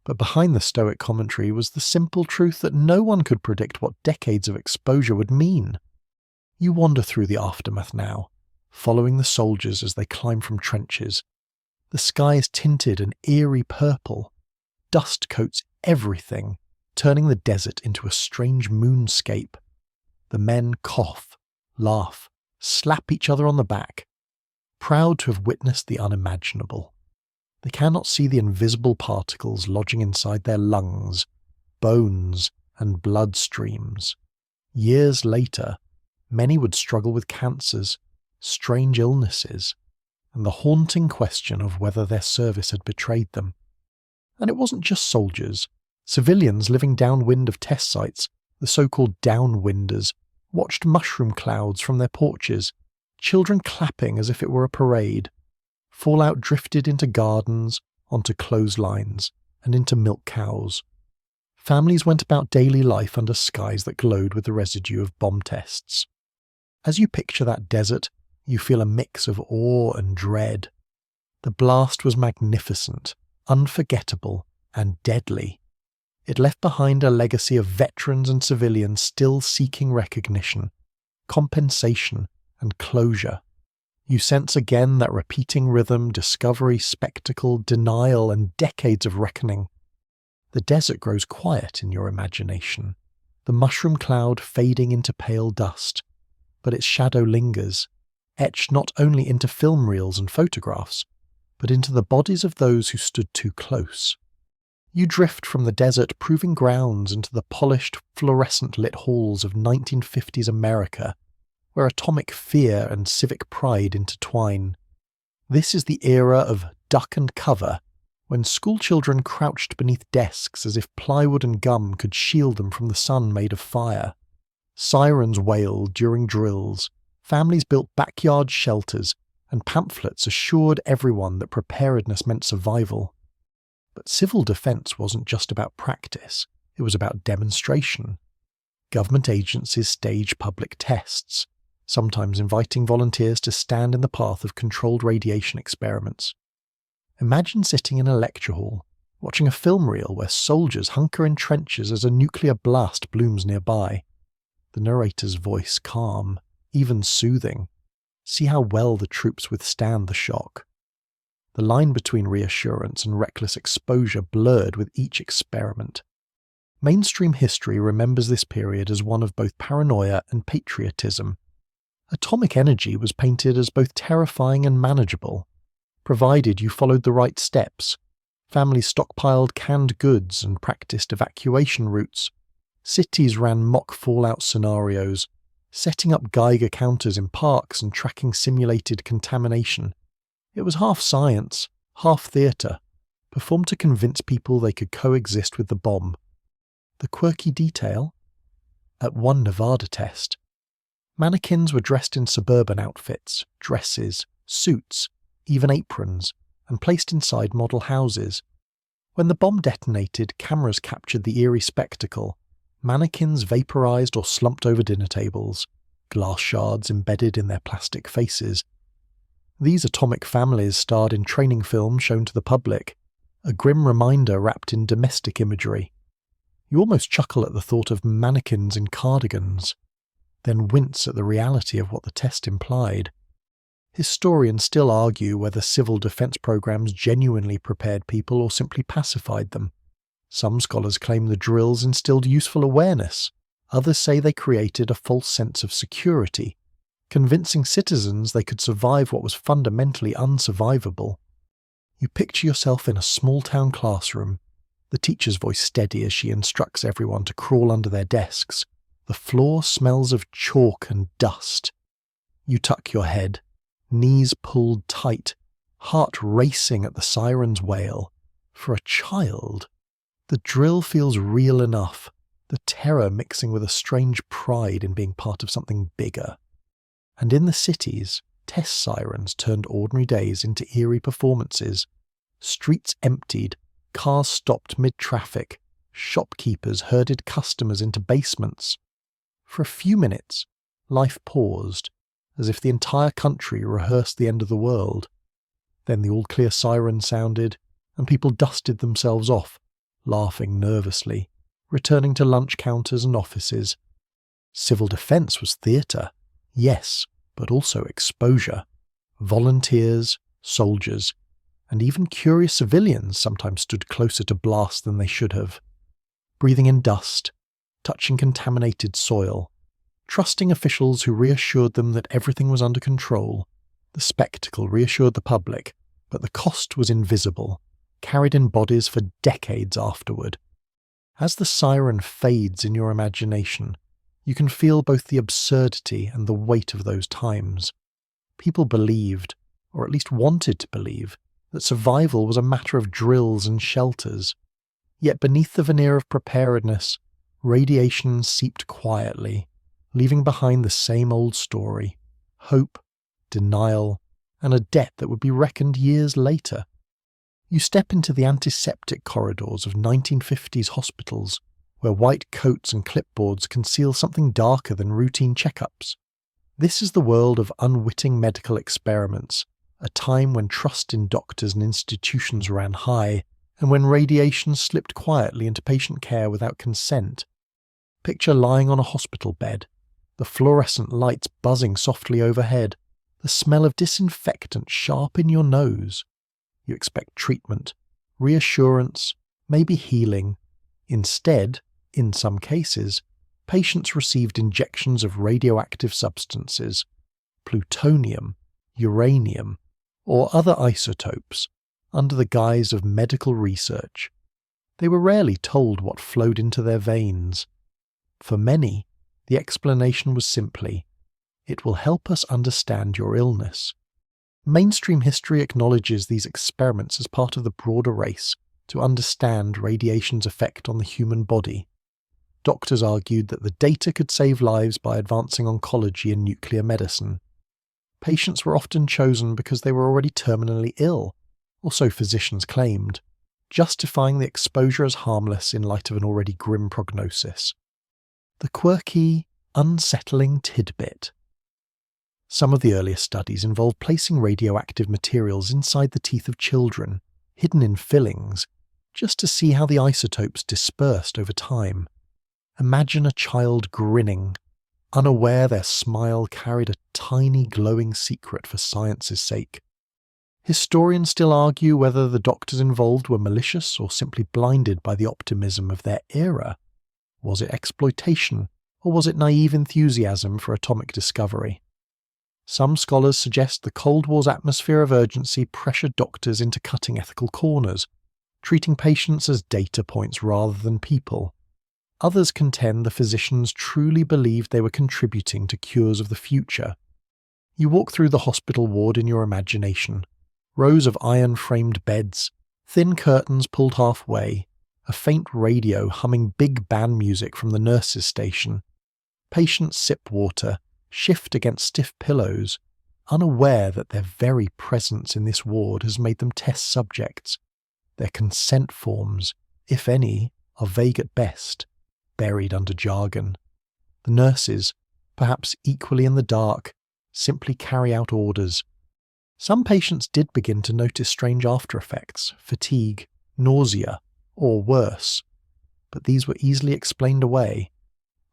But behind the stoic commentary was the simple truth that no one could predict what decades of exposure would mean. You wander through the aftermath now, following the soldiers as they climb from trenches. The sky is tinted an eerie purple. Dust coats everything, turning the desert into a strange moonscape. The men cough, laugh, slap each other on the back, proud to have witnessed the unimaginable. They cannot see the invisible particles lodging inside their lungs, bones, and bloodstreams. Years later, many would struggle with cancers, strange illnesses, and the haunting question of whether their service had betrayed them. And it wasn't just soldiers. Civilians living downwind of test sites, the so-called downwinders, watched mushroom clouds from their porches, children clapping as if it were a parade. Fallout drifted into gardens, onto clotheslines, and into milk cows. Families went about daily life under skies that glowed with the residue of bomb tests. As you picture that desert, you feel a mix of awe and dread. The blast was magnificent, unforgettable, and deadly. It left behind a legacy of veterans and civilians still seeking recognition, compensation, and closure. You sense again that repeating rhythm, discovery, spectacle, denial, and decades of reckoning. The desert grows quiet in your imagination, the mushroom cloud fading into pale dust, but its shadow lingers, etched not only into film reels and photographs, but into the bodies of those who stood too close. You drift from the desert proving grounds into the polished, fluorescent-lit halls of 1950s America, where atomic fear and civic pride intertwine. This is the era of duck and cover, when schoolchildren crouched beneath desks as if plywood and gum could shield them from the sun made of fire. Sirens wailed during drills, families built backyard shelters, and pamphlets assured everyone that preparedness meant survival. But civil defense wasn't just about practice, it was about demonstration. Government agencies staged public tests, sometimes inviting volunteers to stand in the path of controlled radiation experiments. Imagine sitting in a lecture hall, watching a film reel where soldiers hunker in trenches as a nuclear blast blooms nearby. The narrator's voice calm, even soothing. See how well the troops withstand the shock. The line between reassurance and reckless exposure blurred with each experiment. Mainstream history remembers this period as one of both paranoia and patriotism. Atomic energy was painted as both terrifying and manageable, provided you followed the right steps. Families stockpiled canned goods and practiced evacuation routes. Cities ran mock fallout scenarios, setting up Geiger counters in parks and tracking simulated contamination. It was half science, half theatre, performed to convince people they could coexist with the bomb. The quirky detail? At one Nevada test, mannequins were dressed in suburban outfits, dresses, suits, even aprons, and placed inside model houses. When the bomb detonated, cameras captured the eerie spectacle. Mannequins vaporized or slumped over dinner tables, glass shards embedded in their plastic faces. These atomic families starred in training films shown to the public, a grim reminder wrapped in domestic imagery. You almost chuckle at the thought of mannequins in cardigans, then wince at the reality of what the test implied. Historians still argue whether civil defense programs genuinely prepared people or simply pacified them. Some scholars claim the drills instilled useful awareness. Others say they created a false sense of security, convincing citizens they could survive what was fundamentally unsurvivable. You picture yourself in a small-town classroom, the teacher's voice steady as she instructs everyone to crawl under their desks. The floor smells of chalk and dust. You tuck your head, knees pulled tight, heart racing at the siren's wail. For a child, the drill feels real enough, the terror mixing with a strange pride in being part of something bigger. And in the cities, test sirens turned ordinary days into eerie performances. Streets emptied, cars stopped mid-traffic, shopkeepers herded customers into basements. For a few minutes, life paused, as if the entire country rehearsed the end of the world. Then the all-clear siren sounded, and people dusted themselves off, laughing nervously, returning to lunch counters and offices. Civil defence was theatre, yes, but also exposure. Volunteers, soldiers, and even curious civilians sometimes stood closer to blast than they should have, breathing in dust, touching contaminated soil, trusting officials who reassured them that everything was under control. The spectacle reassured the public, but the cost was invisible, carried in bodies for decades afterward. As the siren fades in your imagination, you can feel both the absurdity and the weight of those times. People believed, or at least wanted to believe, that survival was a matter of drills and shelters. Yet beneath the veneer of preparedness, radiation seeped quietly, leaving behind the same old story: hope, denial, and a debt that would be reckoned years later. You step into the antiseptic corridors of 1950s hospitals, where white coats and clipboards conceal something darker than routine checkups. This is the world of unwitting medical experiments, a time when trust in doctors and institutions ran high, and when radiation slipped quietly into patient care without consent. Picture lying on a hospital bed, the fluorescent lights buzzing softly overhead, the smell of disinfectant sharp in your nose. You expect treatment, reassurance, maybe healing. Instead, in some cases, patients received injections of radioactive substances, plutonium, uranium, or other isotopes, under the guise of medical research. They were rarely told what flowed into their veins. For many, the explanation was simply, "It will help us understand your illness." Mainstream history acknowledges these experiments as part of the broader race to understand radiation's effect on the human body. Doctors argued that the data could save lives by advancing oncology and nuclear medicine. Patients were often chosen because they were already terminally ill, or so physicians claimed, justifying the exposure as harmless in light of an already grim prognosis. The quirky, unsettling tidbit. Some of the earliest studies involved placing radioactive materials inside the teeth of children, hidden in fillings, just to see how the isotopes dispersed over time. Imagine a child grinning, unaware their smile carried a tiny glowing secret for science's sake. Historians still argue whether the doctors involved were malicious or simply blinded by the optimism of their era. Was it exploitation, or was it naive enthusiasm for atomic discovery? Some scholars suggest the Cold War's atmosphere of urgency pressured doctors into cutting ethical corners, treating patients as data points rather than people. Others contend the physicians truly believed they were contributing to cures of the future. You walk through the hospital ward in your imagination. Rows of iron-framed beds, thin curtains pulled halfway, a faint radio humming big band music from the nurse's station. Patients sip water, shift against stiff pillows, unaware that their very presence in this ward has made them test subjects. Their consent forms, if any, are vague at best, buried under jargon. The nurses, perhaps equally in the dark, simply carry out orders. Some patients did begin to notice strange after-effects, fatigue, nausea, or worse, but these were easily explained away.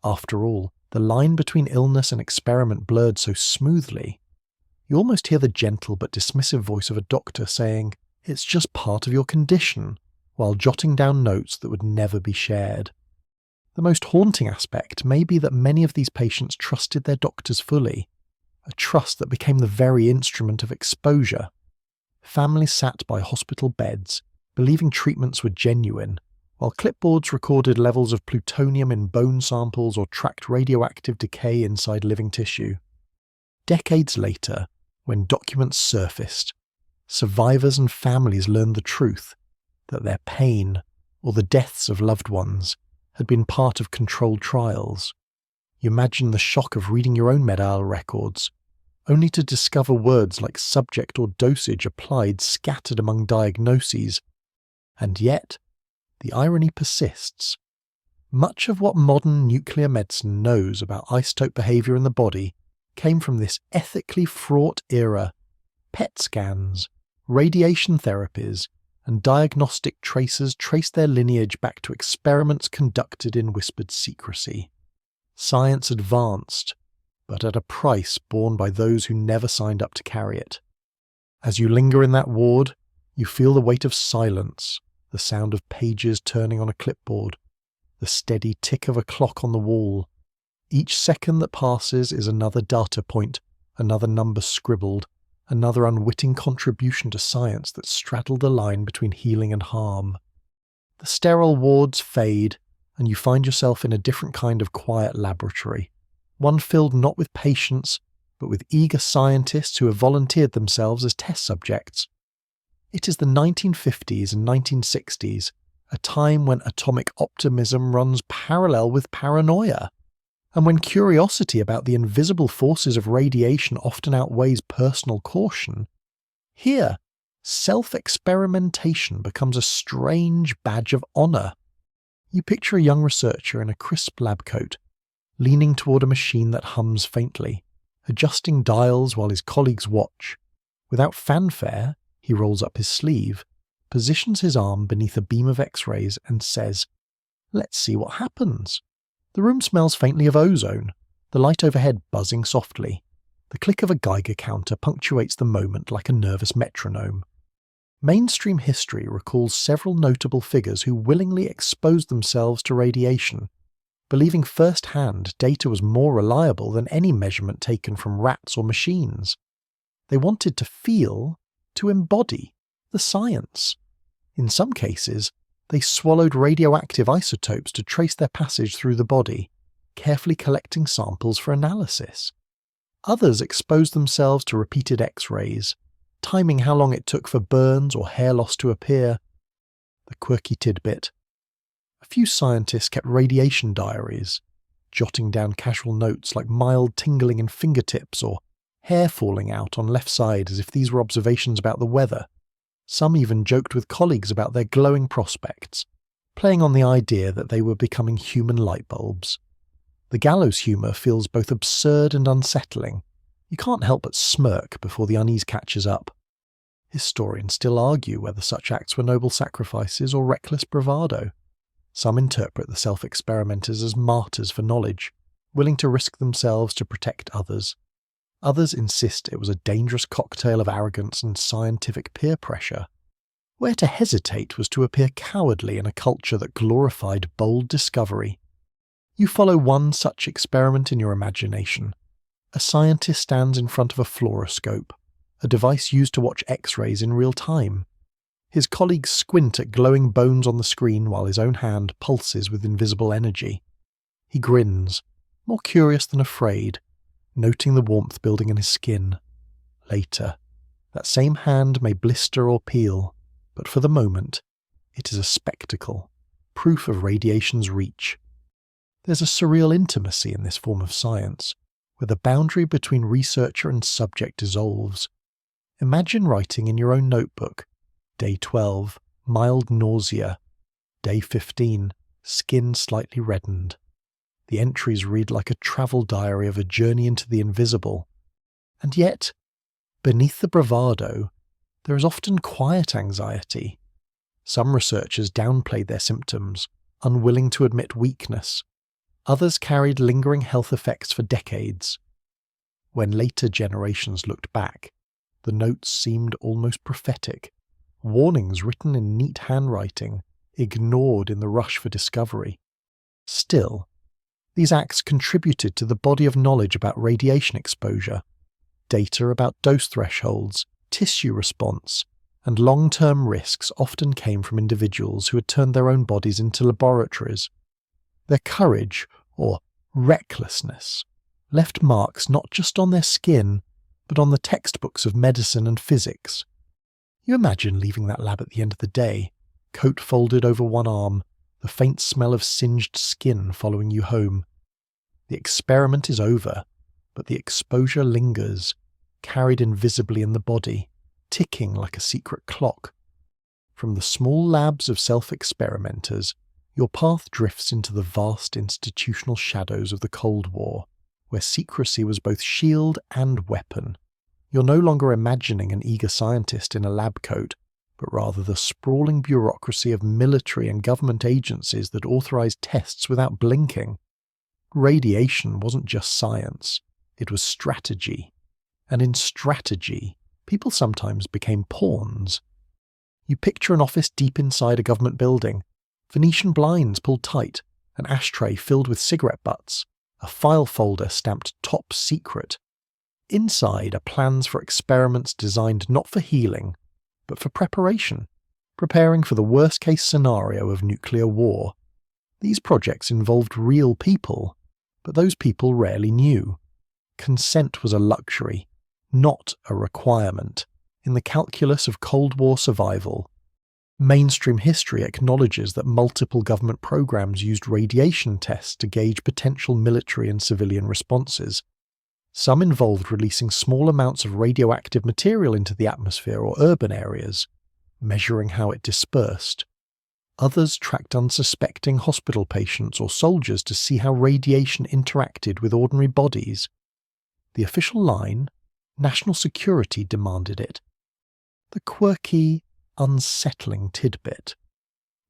After all, the line between illness and experiment blurred so smoothly. You almost hear the gentle but dismissive voice of a doctor saying, "It's just part of your condition," while jotting down notes that would never be shared. The most haunting aspect may be that many of these patients trusted their doctors fully, a trust that became the very instrument of exposure. Families sat by hospital beds, believing treatments were genuine, while clipboards recorded levels of plutonium in bone samples or tracked radioactive decay inside living tissue. Decades later, when documents surfaced, survivors and families learned the truth, that their pain, or the deaths of loved ones, had been part of controlled trials. You imagine the shock of reading your own medical records, only to discover words like subject or dosage applied scattered among diagnoses. And yet, the irony persists. Much of what modern nuclear medicine knows about isotope behaviour in the body came from this ethically fraught era. PET scans, radiation therapies, and diagnostic tracers trace their lineage back to experiments conducted in whispered secrecy. Science advanced, but at a price borne by those who never signed up to carry it. As you linger in that ward, you feel the weight of silence, the sound of pages turning on a clipboard, the steady tick of a clock on the wall. Each second that passes is another data point, another number scribbled, another unwitting contribution to science that straddled the line between healing and harm. The sterile wards fade, and you find yourself in a different kind of quiet laboratory, one filled not with patients, but with eager scientists who have volunteered themselves as test subjects. It is the 1950s and 1960s, a time when atomic optimism runs parallel with paranoia, and when curiosity about the invisible forces of radiation often outweighs personal caution. Here, self-experimentation becomes a strange badge of honour. You picture a young researcher in a crisp lab coat, leaning toward a machine that hums faintly, adjusting dials while his colleagues watch. Without fanfare, he rolls up his sleeve, positions his arm beneath a beam of X-rays and says, "Let's see what happens." The room smells faintly of ozone, the light overhead buzzing softly. The click of a Geiger counter punctuates the moment like a nervous metronome. Mainstream history recalls several notable figures who willingly exposed themselves to radiation, believing firsthand data was more reliable than any measurement taken from rats or machines. They wanted to feel, to embody, the science. In some cases, they swallowed radioactive isotopes to trace their passage through the body, carefully collecting samples for analysis. Others exposed themselves to repeated X-rays, timing how long it took for burns or hair loss to appear. The quirky tidbit. A few scientists kept radiation diaries, jotting down casual notes like mild tingling in fingertips or hair falling out on left side as if these were observations about the weather. Some even joked with colleagues about their glowing prospects, playing on the idea that they were becoming human light bulbs. The gallows humour feels both absurd and unsettling. You can't help but smirk before the unease catches up. Historians still argue whether such acts were noble sacrifices or reckless bravado. Some interpret the self-experimenters as martyrs for knowledge, willing to risk themselves to protect others. Others insist it was a dangerous cocktail of arrogance and scientific peer pressure. Where to hesitate was to appear cowardly in a culture that glorified bold discovery. You follow one such experiment in your imagination. A scientist stands in front of a fluoroscope, a device used to watch X-rays in real time. His colleagues squint at glowing bones on the screen while his own hand pulses with invisible energy. He grins, more curious than afraid, noting the warmth building in his skin. Later, that same hand may blister or peel, but for the moment, it is a spectacle, proof of radiation's reach. There's a surreal intimacy in this form of science, where the boundary between researcher and subject dissolves. Imagine writing in your own notebook, Day 12, mild nausea. Day 15, skin slightly reddened. The entries read like a travel diary of a journey into the invisible. And yet, beneath the bravado, there is often quiet anxiety. Some researchers downplayed their symptoms, unwilling to admit weakness. Others carried lingering health effects for decades. When later generations looked back, the notes seemed almost prophetic, warnings written in neat handwriting, ignored in the rush for discovery. Still, these acts contributed to the body of knowledge about radiation exposure, data about dose thresholds, tissue response, and long-term risks often came from individuals who had turned their own bodies into laboratories. Their courage, or recklessness, left marks not just on their skin, but on the textbooks of medicine and physics. You imagine leaving that lab at the end of the day, coat folded over one arm, the faint smell of singed skin following you home. The experiment is over, but the exposure lingers, carried invisibly in the body, ticking like a secret clock. From the small labs of self-experimenters, your path drifts into the vast institutional shadows of the Cold War, where secrecy was both shield and weapon. You're no longer imagining an eager scientist in a lab coat, but rather the sprawling bureaucracy of military and government agencies that authorized tests without blinking. Radiation wasn't just science, it was strategy. And in strategy, people sometimes became pawns. You picture an office deep inside a government building, Venetian blinds pulled tight, an ashtray filled with cigarette butts, a file folder stamped top secret. Inside are plans for experiments designed not for healing, but for preparation, preparing for the worst-case scenario of nuclear war. These projects involved real people, but those people rarely knew. Consent was a luxury, not a requirement, in the calculus of Cold War survival. Mainstream history acknowledges that multiple government programs used radiation tests to gauge potential military and civilian responses. Some involved releasing small amounts of radioactive material into the atmosphere or urban areas, measuring how it dispersed. Others tracked unsuspecting hospital patients or soldiers to see how radiation interacted with ordinary bodies. The official line, national security, demanded it. The quirky, unsettling tidbit.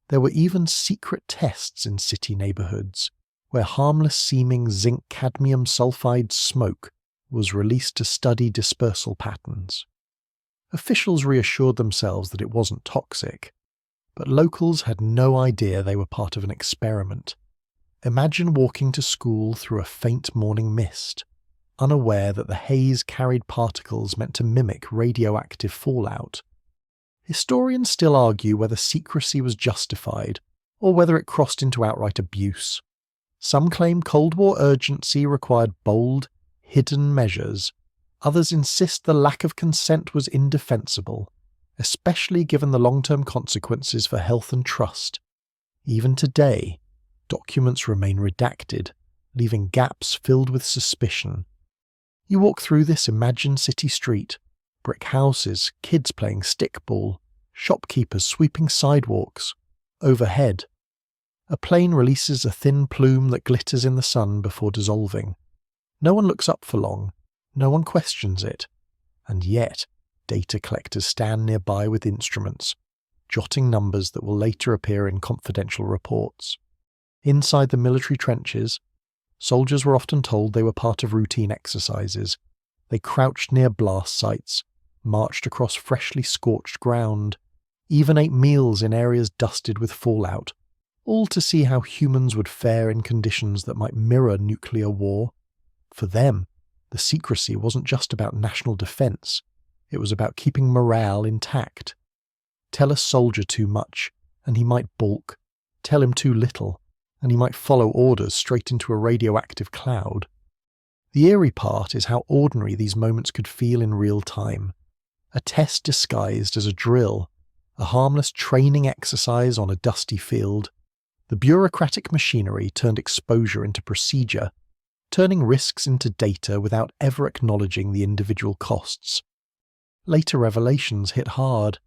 There were even secret tests in city neighborhoods, where harmless-seeming zinc-cadmium sulfide smoke was released to study dispersal patterns. Officials reassured themselves that it wasn't toxic, but locals had no idea they were part of an experiment. Imagine walking to school through a faint morning mist, unaware that the haze carried particles meant to mimic radioactive fallout. Historians still argue whether secrecy was justified, or whether it crossed into outright abuse. Some claim Cold War urgency required bold, hidden measures. Others insist the lack of consent was indefensible, especially given the long-term consequences for health and trust. Even today, documents remain redacted, leaving gaps filled with suspicion. You walk through this imagined city street, brick houses, kids playing stickball, shopkeepers sweeping sidewalks. Overhead, a plane releases a thin plume that glitters in the sun before dissolving. No one looks up for long, no one questions it, and yet data collectors stand nearby with instruments, jotting numbers that will later appear in confidential reports. Inside the military trenches, soldiers were often told they were part of routine exercises. They crouched near blast sites, marched across freshly scorched ground, even ate meals in areas dusted with fallout, all to see how humans would fare in conditions that might mirror nuclear war. For them, the secrecy wasn't just about national defense, it was about keeping morale intact. Tell a soldier too much, and he might balk. Tell him too little, and he might follow orders straight into a radioactive cloud. The eerie part is how ordinary these moments could feel in real time. A test disguised as a drill, a harmless training exercise on a dusty field. The bureaucratic machinery turned exposure into procedure, turning risks into data without ever acknowledging the individual costs. Later revelations hit hard.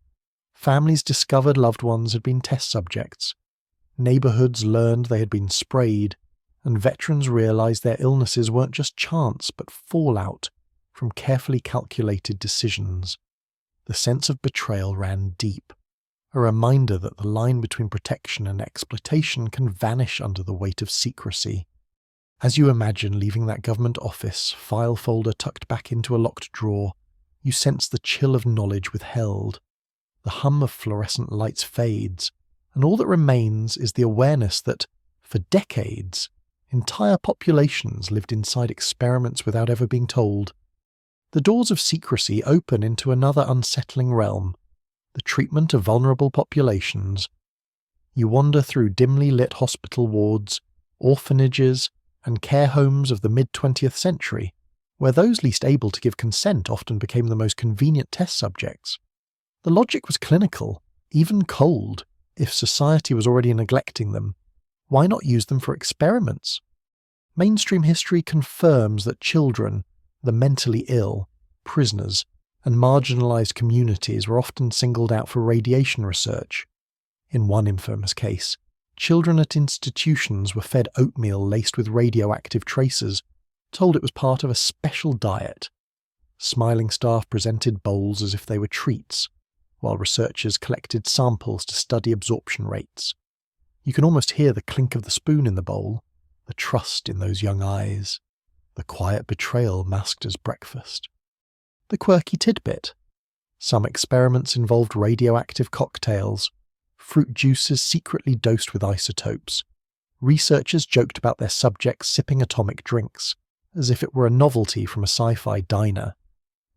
Families discovered loved ones had been test subjects. Neighborhoods learned they had been sprayed, and veterans realized their illnesses weren't just chance but fallout from carefully calculated decisions. The sense of betrayal ran deep, a reminder that the line between protection and exploitation can vanish under the weight of secrecy. As you imagine leaving that government office, file folder tucked back into a locked drawer, you sense the chill of knowledge withheld. The hum of fluorescent lights fades, and all that remains is the awareness that, for decades, entire populations lived inside experiments without ever being told. The doors of secrecy open into another unsettling realm, the treatment of vulnerable populations. You wander through dimly lit hospital wards, orphanages, and care homes of the mid-20th century, where those least able to give consent often became the most convenient test subjects. The logic was clinical, even cold. If society was already neglecting them, why not use them for experiments? Mainstream history confirms that children, the mentally ill, prisoners, and marginalized communities were often singled out for radiation research. In one infamous case, children at institutions were fed oatmeal laced with radioactive traces, told it was part of a special diet. Smiling staff presented bowls as if they were treats, while researchers collected samples to study absorption rates. You can almost hear the clink of the spoon in the bowl, the trust in those young eyes, the quiet betrayal masked as breakfast. The quirky tidbit. Some experiments involved radioactive cocktails, fruit juices secretly dosed with isotopes. Researchers joked about their subjects sipping atomic drinks, as if it were a novelty from a sci-fi diner.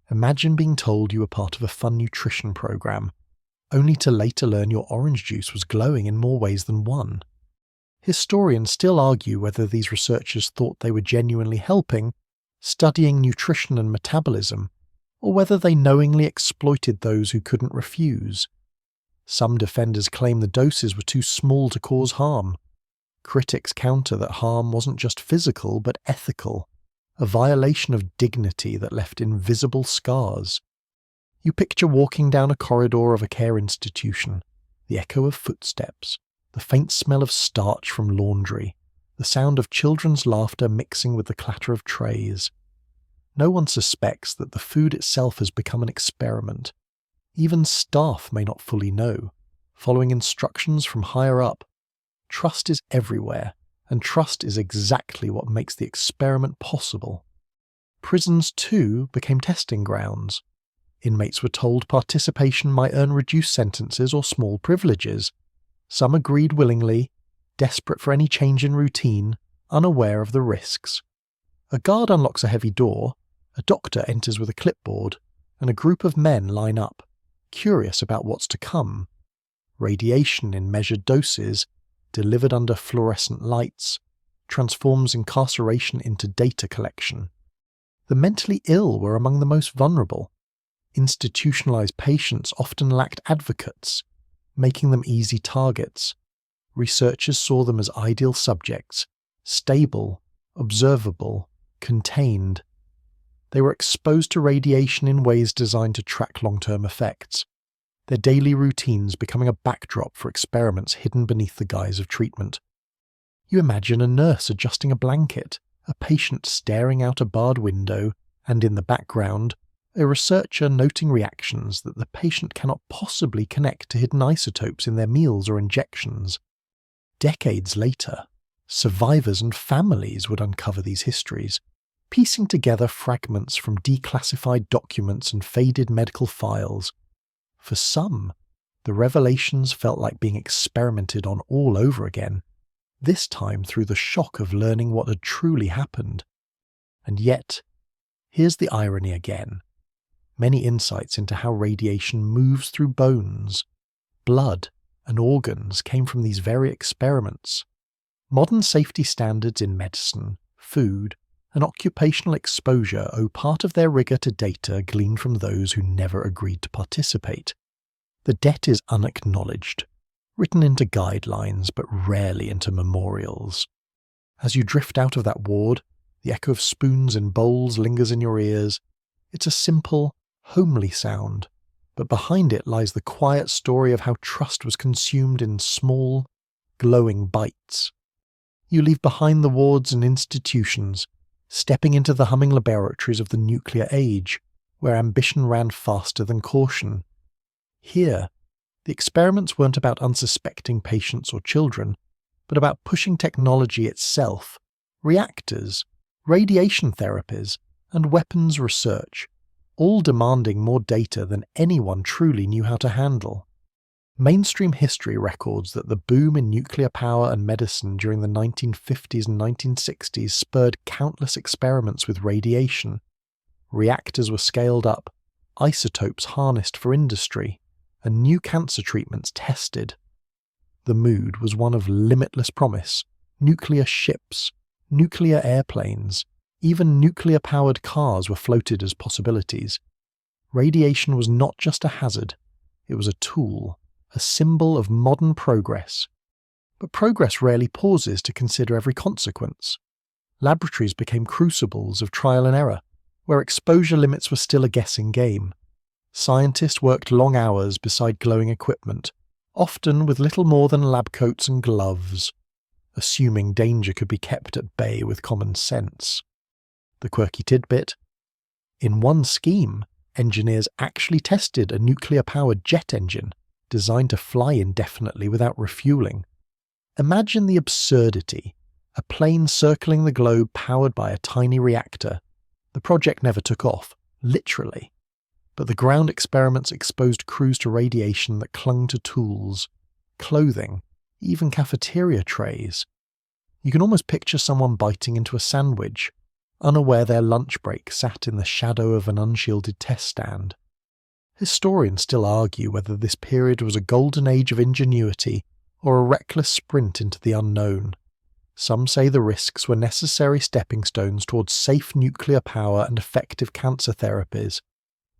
Imagine being told you were part of a fun nutrition program, only to later learn your orange juice was glowing in more ways than one. Historians still argue whether these researchers thought they were genuinely helping, studying nutrition and metabolism, or whether they knowingly exploited those who couldn't refuse. Some defenders claim the doses were too small to cause harm. Critics counter that harm wasn't just physical but ethical, a violation of dignity that left invisible scars. You picture walking down a corridor of a care institution, the echo of footsteps, the faint smell of starch from laundry, the sound of children's laughter mixing with the clatter of trays. No one suspects that the food itself has become an experiment. Even staff may not fully know, following instructions from higher up. Trust is everywhere, and trust is exactly what makes the experiment possible. Prisons, too, became testing grounds. Inmates were told participation might earn reduced sentences or small privileges. Some agreed willingly, desperate for any change in routine, unaware of the risks. A guard unlocks a heavy door, a doctor enters with a clipboard, and a group of men line up, curious about what's to come. Radiation in measured doses, delivered under fluorescent lights, transforms incarceration into data collection. The mentally ill were among the most vulnerable. Institutionalized patients often lacked advocates, making them easy targets. Researchers saw them as ideal subjects, stable, observable, contained. They were exposed to radiation in ways designed to track long-term effects, their daily routines becoming a backdrop for experiments hidden beneath the guise of treatment. You imagine a nurse adjusting a blanket, a patient staring out a barred window, and in the background, a researcher noting reactions that the patient cannot possibly connect to hidden isotopes in their meals or injections. Decades later, survivors and families would uncover these histories, piecing together fragments from declassified documents and faded medical files. For some, the revelations felt like being experimented on all over again, this time through the shock of learning what had truly happened. And yet, here's the irony again. Many insights into how radiation moves through bones, blood, and organs came from these very experiments. Modern safety standards in medicine, food, and occupational exposure owe part of their rigor to data gleaned from those who never agreed to participate. The debt is unacknowledged, written into guidelines but rarely into memorials. As you drift out of that ward, the echo of spoons and bowls lingers in your ears. It's a simple, homely sound, but behind it lies the quiet story of how trust was consumed in small, glowing bites. You leave behind the wards and institutions, stepping into the humming laboratories of the nuclear age, where ambition ran faster than caution. Here, the experiments weren't about unsuspecting patients or children, but about pushing technology itself, reactors, radiation therapies, and weapons research, all demanding more data than anyone truly knew how to handle. Mainstream history records that the boom in nuclear power and medicine during the 1950s and 1960s spurred countless experiments with radiation. Reactors were scaled up, isotopes harnessed for industry, and new cancer treatments tested. The mood was one of limitless promise: nuclear ships, nuclear airplanes, even nuclear-powered cars were floated as possibilities. Radiation was not just a hazard, it was a tool, a symbol of modern progress. But progress rarely pauses to consider every consequence. Laboratories became crucibles of trial and error, where exposure limits were still a guessing game. Scientists worked long hours beside glowing equipment, often with little more than lab coats and gloves, assuming danger could be kept at bay with common sense. The quirky tidbit: in one scheme, engineers actually tested a nuclear-powered jet engine designed to fly indefinitely without refueling. Imagine the absurdity: a plane circling the globe powered by a tiny reactor. The project never took off, literally. But the ground experiments exposed crews to radiation that clung to tools, clothing, even cafeteria trays. You can almost picture someone biting into a sandwich, unaware their lunch break sat in the shadow of an unshielded test stand. Historians still argue whether this period was a golden age of ingenuity or a reckless sprint into the unknown. Some say the risks were necessary stepping stones towards safe nuclear power and effective cancer therapies.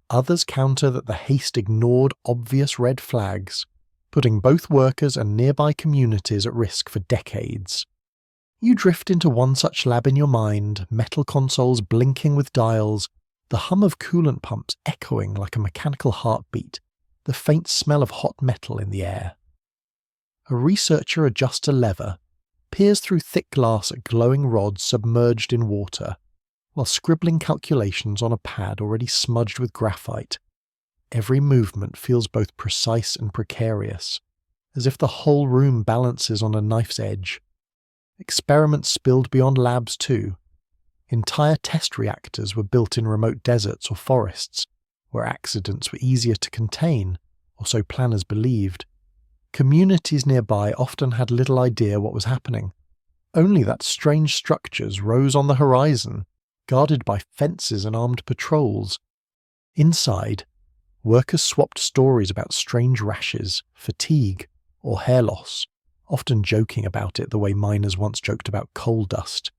Others counter that the haste ignored obvious red flags, putting both workers and nearby communities at risk for decades. You drift into one such lab in your mind, metal consoles blinking with dials, the hum of coolant pumps echoing like a mechanical heartbeat, the faint smell of hot metal in the air. A researcher adjusts a lever, peers through thick glass at glowing rods submerged in water, while scribbling calculations on a pad already smudged with graphite. Every movement feels both precise and precarious, as if the whole room balances on a knife's edge. Experiments spilled beyond labs too. Entire test reactors were built in remote deserts or forests, where accidents were easier to contain, or so planners believed. Communities nearby often had little idea what was happening, only that strange structures rose on the horizon, guarded by fences and armed patrols. Inside, workers swapped stories about strange rashes, fatigue, or hair loss, often joking about it the way miners once joked about coal dust.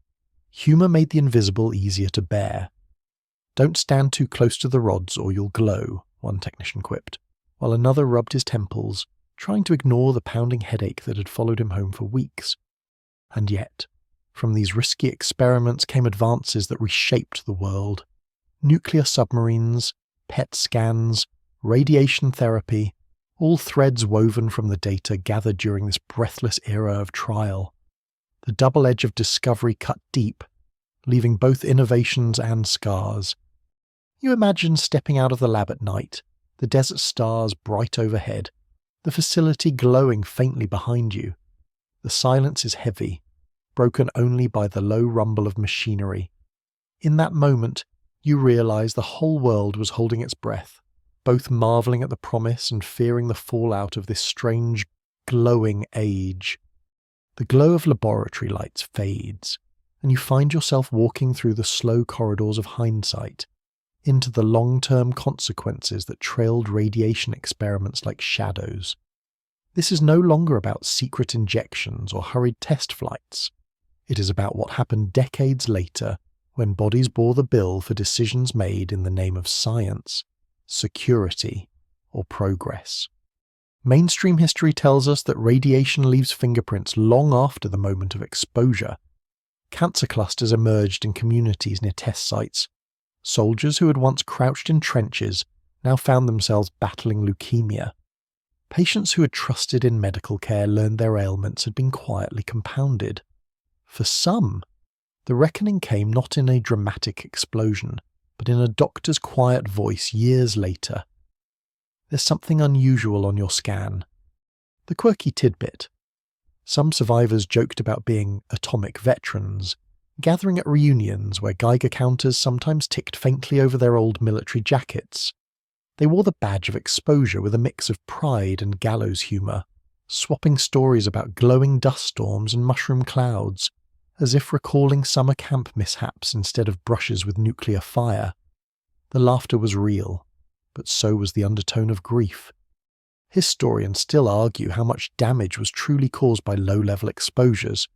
Humour made the invisible easier to bear. "Don't stand too close to the rods or you'll glow," one technician quipped, while another rubbed his temples, trying to ignore the pounding headache that had followed him home for weeks. And yet, from these risky experiments came advances that reshaped the world. Nuclear submarines, PET scans, radiation therapy, all threads woven from the data gathered during this breathless era of trial. The double edge of discovery cut deep, leaving both innovations and scars. You imagine stepping out of the lab at night, the desert stars bright overhead, the facility glowing faintly behind you. The silence is heavy, broken only by the low rumble of machinery. In that moment, you realize the whole world was holding its breath, both marveling at the promise and fearing the fallout of this strange, glowing age. The glow of laboratory lights fades, and you find yourself walking through the slow corridors of hindsight, into the long-term consequences that trailed radiation experiments like shadows. This is no longer about secret injections or hurried test flights. It is about what happened decades later, when bodies bore the bill for decisions made in the name of science, security, or progress. Mainstream history tells us that radiation leaves fingerprints long after the moment of exposure. Cancer clusters emerged in communities near test sites. Soldiers who had once crouched in trenches now found themselves battling leukemia. Patients who had trusted in medical care learned their ailments had been quietly compounded. For some, the reckoning came not in a dramatic explosion, but in a doctor's quiet voice years later. There's something unusual on your scan. The quirky tidbit. Some survivors joked about being atomic veterans, gathering at reunions where Geiger counters sometimes ticked faintly over their old military jackets. They wore the badge of exposure with a mix of pride and gallows humour, swapping stories about glowing dust storms and mushroom clouds, as if recalling summer camp mishaps instead of brushes with nuclear fire. The laughter was real, but so was the undertone of grief. Historians still argue how much damage was truly caused by low-level exposures.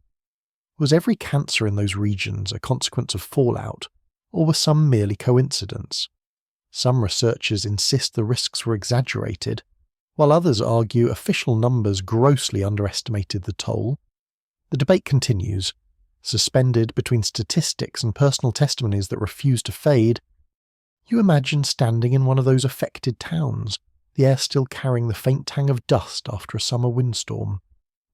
Was every cancer in those regions a consequence of fallout, or were some merely coincidence? Some researchers insist the risks were exaggerated, while others argue official numbers grossly underestimated the toll. The debate continues, suspended between statistics and personal testimonies that refuse to fade. You imagine standing in one of those affected towns, the air still carrying the faint tang of dust after a summer windstorm.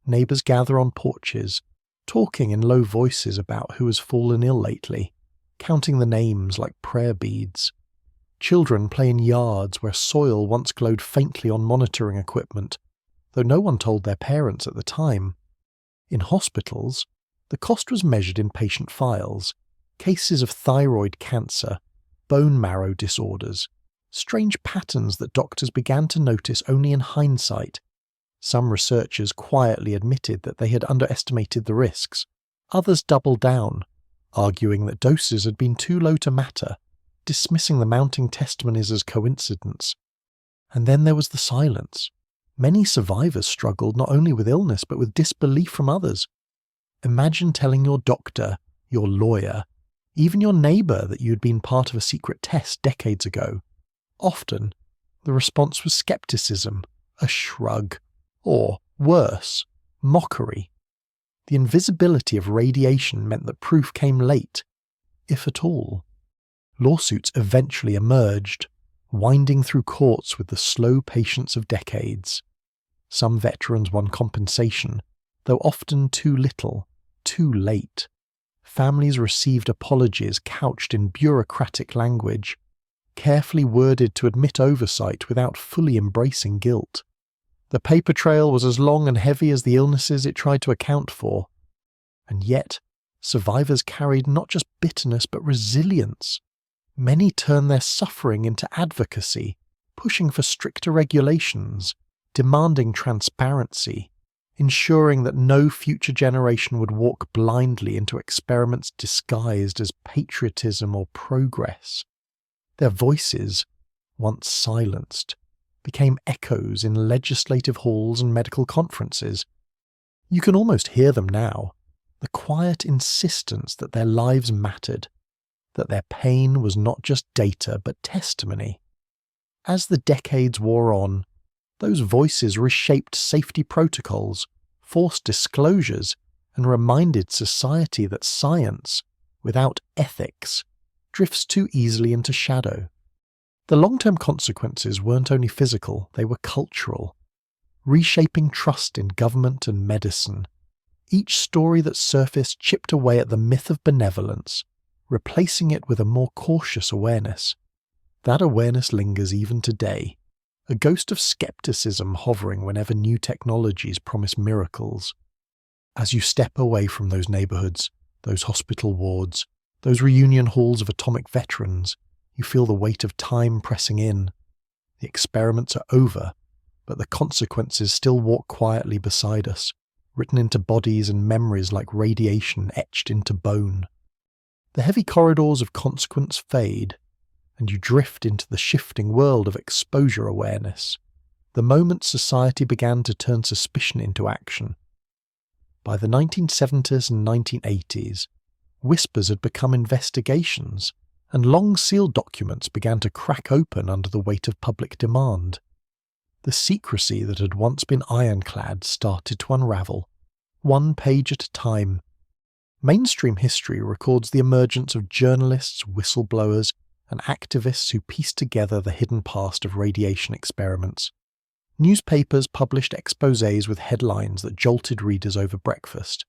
Neighbours gather on porches, talking in low voices about who has fallen ill lately, counting the names like prayer beads. Children play in yards where soil once glowed faintly on monitoring equipment, though no one told their parents at the time. In hospitals, the cost was measured in patient files, cases of thyroid cancer, bone marrow disorders, strange patterns that doctors began to notice only in hindsight. Some researchers quietly admitted that they had underestimated the risks. Others doubled down, arguing that doses had been too low to matter, dismissing the mounting testimonies as coincidence. And then there was the silence. Many survivors struggled not only with illness but with disbelief from others. Imagine telling your doctor, your lawyer, even your neighbour that you had been part of a secret test decades ago. Often, the response was skepticism, a shrug, or, worse, mockery. The invisibility of radiation meant that proof came late, if at all. Lawsuits eventually emerged, winding through courts with the slow patience of decades. Some veterans won compensation, though often too little, too late. Families received apologies couched in bureaucratic language, carefully worded to admit oversight without fully embracing guilt. The paper trail was as long and heavy as the illnesses it tried to account for. And yet, survivors carried not just bitterness but resilience. Many turned their suffering into advocacy, pushing for stricter regulations, demanding transparency, ensuring that no future generation would walk blindly into experiments disguised as patriotism or progress. Their voices, once silenced, became echoes in legislative halls and medical conferences. You can almost hear them now, the quiet insistence that their lives mattered, that their pain was not just data but testimony. As the decades wore on, those voices reshaped safety protocols, forced disclosures, and reminded society that science, without ethics, drifts too easily into shadow. The long-term consequences weren't only physical, they were cultural, reshaping trust in government and medicine. Each story that surfaced chipped away at the myth of benevolence, replacing it with a more cautious awareness. That awareness lingers even today, a ghost of skepticism hovering whenever new technologies promise miracles. As you step away from those neighbourhoods, those hospital wards, those reunion halls of atomic veterans, you feel the weight of time pressing in. The experiments are over, but the consequences still walk quietly beside us, written into bodies and memories like radiation etched into bone. The heavy corridors of consequence fade, and you drift into the shifting world of exposure awareness, the moment society began to turn suspicion into action. By the 1970s and 1980s, whispers had become investigations, and long-sealed documents began to crack open under the weight of public demand. The secrecy that had once been ironclad started to unravel, one page at a time. Mainstream history records the emergence of journalists, whistleblowers, and activists who pieced together the hidden past of radiation experiments. Newspapers published exposés with headlines that jolted readers over breakfast.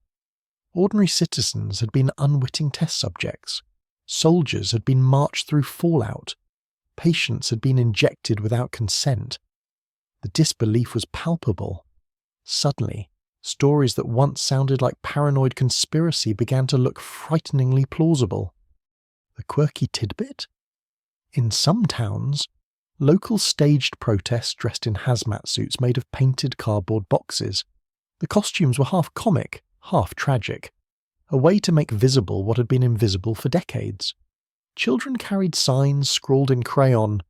Ordinary citizens had been unwitting test subjects. Soldiers had been marched through fallout. Patients had been injected without consent. The disbelief was palpable. Suddenly, stories that once sounded like paranoid conspiracy began to look frighteningly plausible. The quirky tidbit? In some towns, locals staged protests dressed in hazmat suits made of painted cardboard boxes. The costumes were half comic, half tragic, a way to make visible what had been invisible for decades. Children carried signs scrawled in crayon.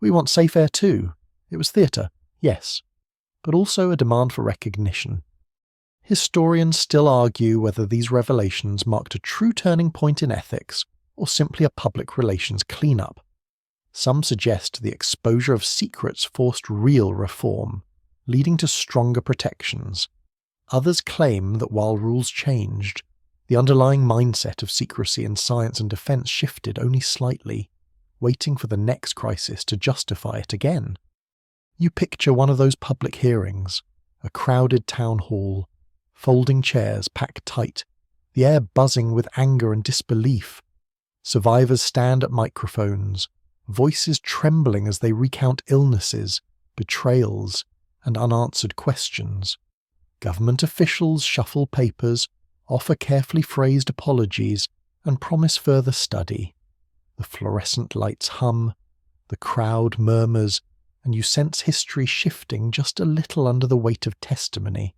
"We want safe air too." It was theatre, yes, but also a demand for recognition. Historians still argue whether these revelations marked a true turning point in ethics or simply a public relations cleanup. Some suggest the exposure of secrets forced real reform, leading to stronger protections. Others claim that while rules changed, the underlying mindset of secrecy in science and defence shifted only slightly, waiting for the next crisis to justify it again. You picture one of those public hearings, a crowded town hall, folding chairs packed tight, the air buzzing with anger and disbelief. Survivors stand at microphones, voices trembling as they recount illnesses, betrayals, and unanswered questions. Government officials shuffle papers, offer carefully phrased apologies, and promise further study. The fluorescent lights hum, the crowd murmurs, and you sense history shifting just a little under the weight of testimony.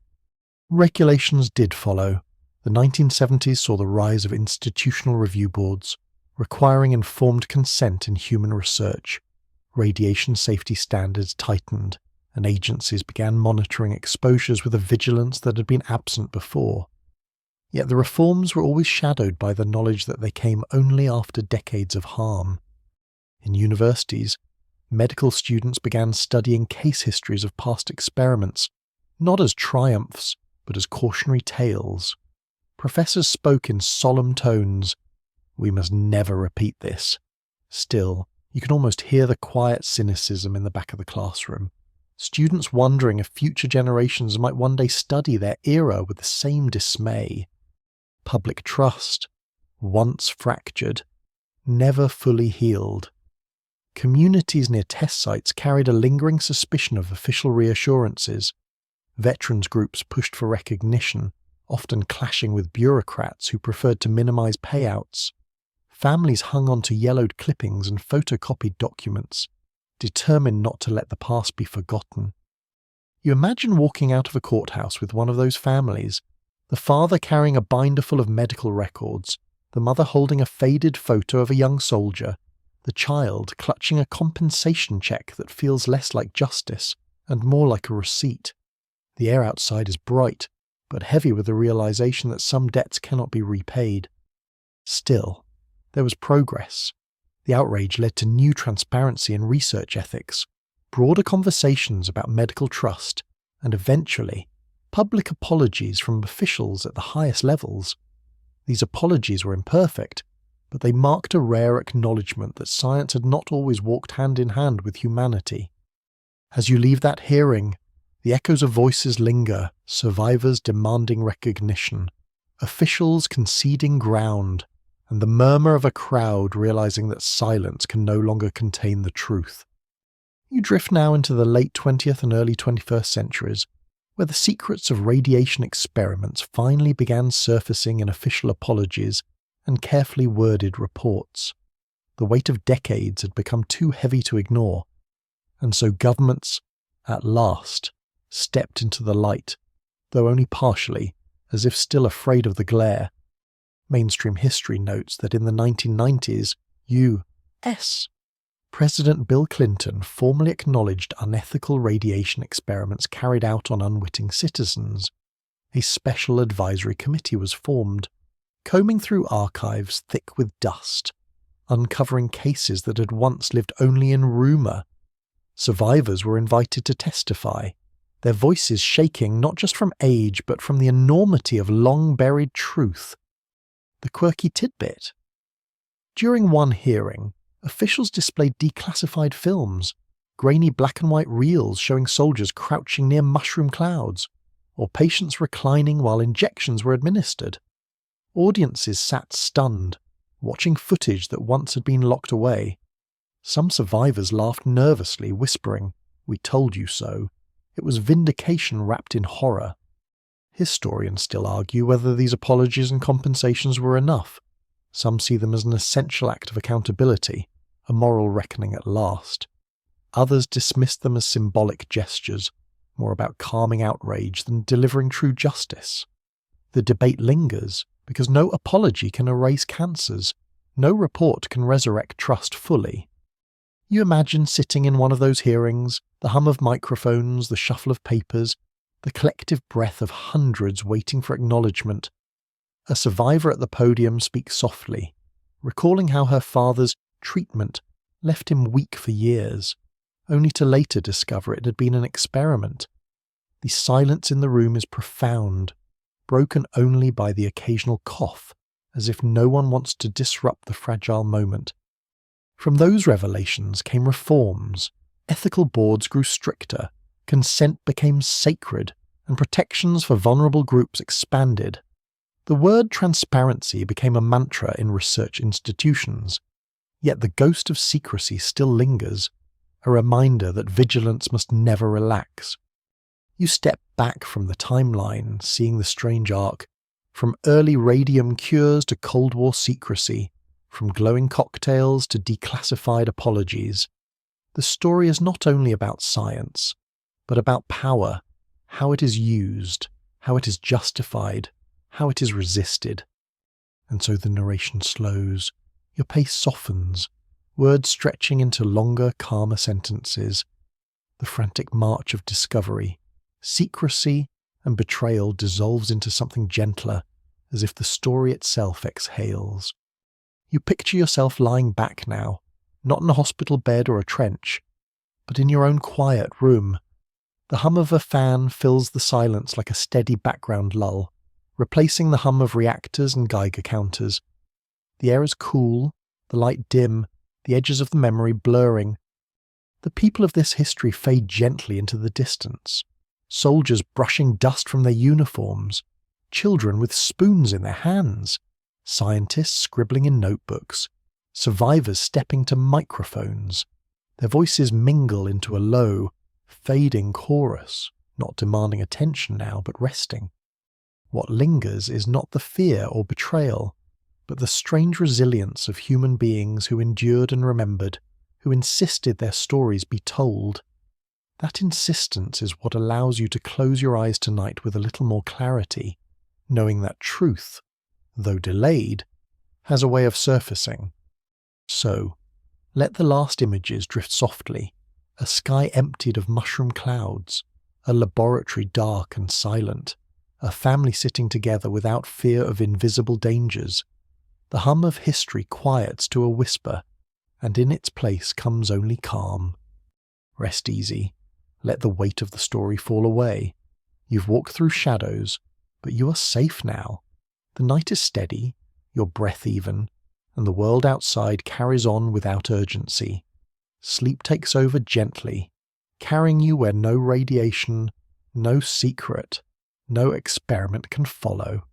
Regulations did follow. The 1970s saw the rise of institutional review boards, requiring informed consent in human research. Radiation safety standards tightened, and agencies began monitoring exposures with a vigilance that had been absent before. Yet the reforms were always shadowed by the knowledge that they came only after decades of harm. In universities, medical students began studying case histories of past experiments, not as triumphs, but as cautionary tales. Professors spoke in solemn tones. We must never repeat this. Still, you can almost hear the quiet cynicism in the back of the classroom. Students wondering if future generations might one day study their era with the same dismay. Public trust, once fractured, never fully healed. Communities near test sites carried a lingering suspicion of official reassurances. Veterans groups pushed for recognition, often clashing with bureaucrats who preferred to minimize payouts. Families hung on to yellowed clippings and photocopied documents, determined not to let the past be forgotten. You imagine walking out of a courthouse with one of those families, the father carrying a binder full of medical records, the mother holding a faded photo of a young soldier, the child clutching a compensation check that feels less like justice and more like a receipt. The air outside is bright, but heavy with the realization that some debts cannot be repaid. Still, there was progress. The outrage led to new transparency in research ethics, broader conversations about medical trust, and eventually, public apologies from officials at the highest levels. These apologies were imperfect, but they marked a rare acknowledgement that science had not always walked hand in hand with humanity. As you leave that hearing, the echoes of voices linger, survivors demanding recognition, officials conceding ground, and the murmur of a crowd realizing that silence can no longer contain the truth. You drift now into the late 20th and early 21st centuries, where the secrets of radiation experiments finally began surfacing in official apologies and carefully worded reports. The weight of decades had become too heavy to ignore, and so governments, at last, stepped into the light, though only partially, as if still afraid of the glare. Mainstream history notes that in the 1990s, U.S. President Bill Clinton formally acknowledged unethical radiation experiments carried out on unwitting citizens. A special advisory committee was formed, combing through archives thick with dust, uncovering cases that had once lived only in rumour. Survivors were invited to testify, their voices shaking not just from age but from the enormity of long-buried truth. The quirky tidbit. During one hearing, officials displayed declassified films, grainy black and white reels showing soldiers crouching near mushroom clouds, or patients reclining while injections were administered. Audiences sat stunned, watching footage that once had been locked away. Some survivors laughed nervously, whispering, "We told you so." It was vindication wrapped in horror. Historians still argue whether these apologies and compensations were enough. Some see them as an essential act of accountability, a moral reckoning at last. Others dismiss them as symbolic gestures, more about calming outrage than delivering true justice. The debate lingers because no apology can erase cancers, no report can resurrect trust fully. You imagine sitting in one of those hearings, the hum of microphones, the shuffle of papers, the collective breath of hundreds waiting for acknowledgement. A survivor at the podium speaks softly, recalling how her father's treatment left him weak for years, only to later discover it had been an experiment. The silence in the room is profound, broken only by the occasional cough, as if no one wants to disrupt the fragile moment. From those revelations came reforms, Ethical boards grew stricter, consent became sacred, and protections for vulnerable groups expanded. The word transparency became a mantra in research institutions, yet the ghost of secrecy still lingers, a reminder that vigilance must never relax. You step back from the timeline, seeing the strange arc, from early radium cures to Cold War secrecy, from glowing cocktails to declassified apologies. The story is not only about science, but about power, how it is used, how it is justified, how it is resisted. And so the narration slows, your pace softens, words stretching into longer, calmer sentences. The frantic march of discovery, secrecy, and betrayal dissolves into something gentler, as if the story itself exhales. You picture yourself lying back now, not in a hospital bed or a trench, but in your own quiet room. The hum of a fan fills the silence like a steady background lull, replacing the hum of reactors and Geiger counters. The air is cool, the light dim, the edges of the memory blurring. The people of this history fade gently into the distance. Soldiers brushing dust from their uniforms, children with spoons in their hands, scientists scribbling in notebooks, survivors stepping to microphones. Their voices mingle into a low, fading chorus, not demanding attention now, but resting. What lingers is not the fear or betrayal, but the strange resilience of human beings who endured and remembered, who insisted their stories be told. That insistence is what allows you to close your eyes tonight with a little more clarity, knowing that truth, though delayed, has a way of surfacing. So, let the last images drift softly, a sky emptied of mushroom clouds, a laboratory dark and silent, a family sitting together without fear of invisible dangers. The hum of history quiets to a whisper, and in its place comes only calm. Rest easy. Let the weight of the story fall away. You've walked through shadows, but you are safe now. The night is steady, your breath even, and the world outside carries on without urgency. Sleep takes over gently, carrying you where no radiation, no secret, no experiment can follow.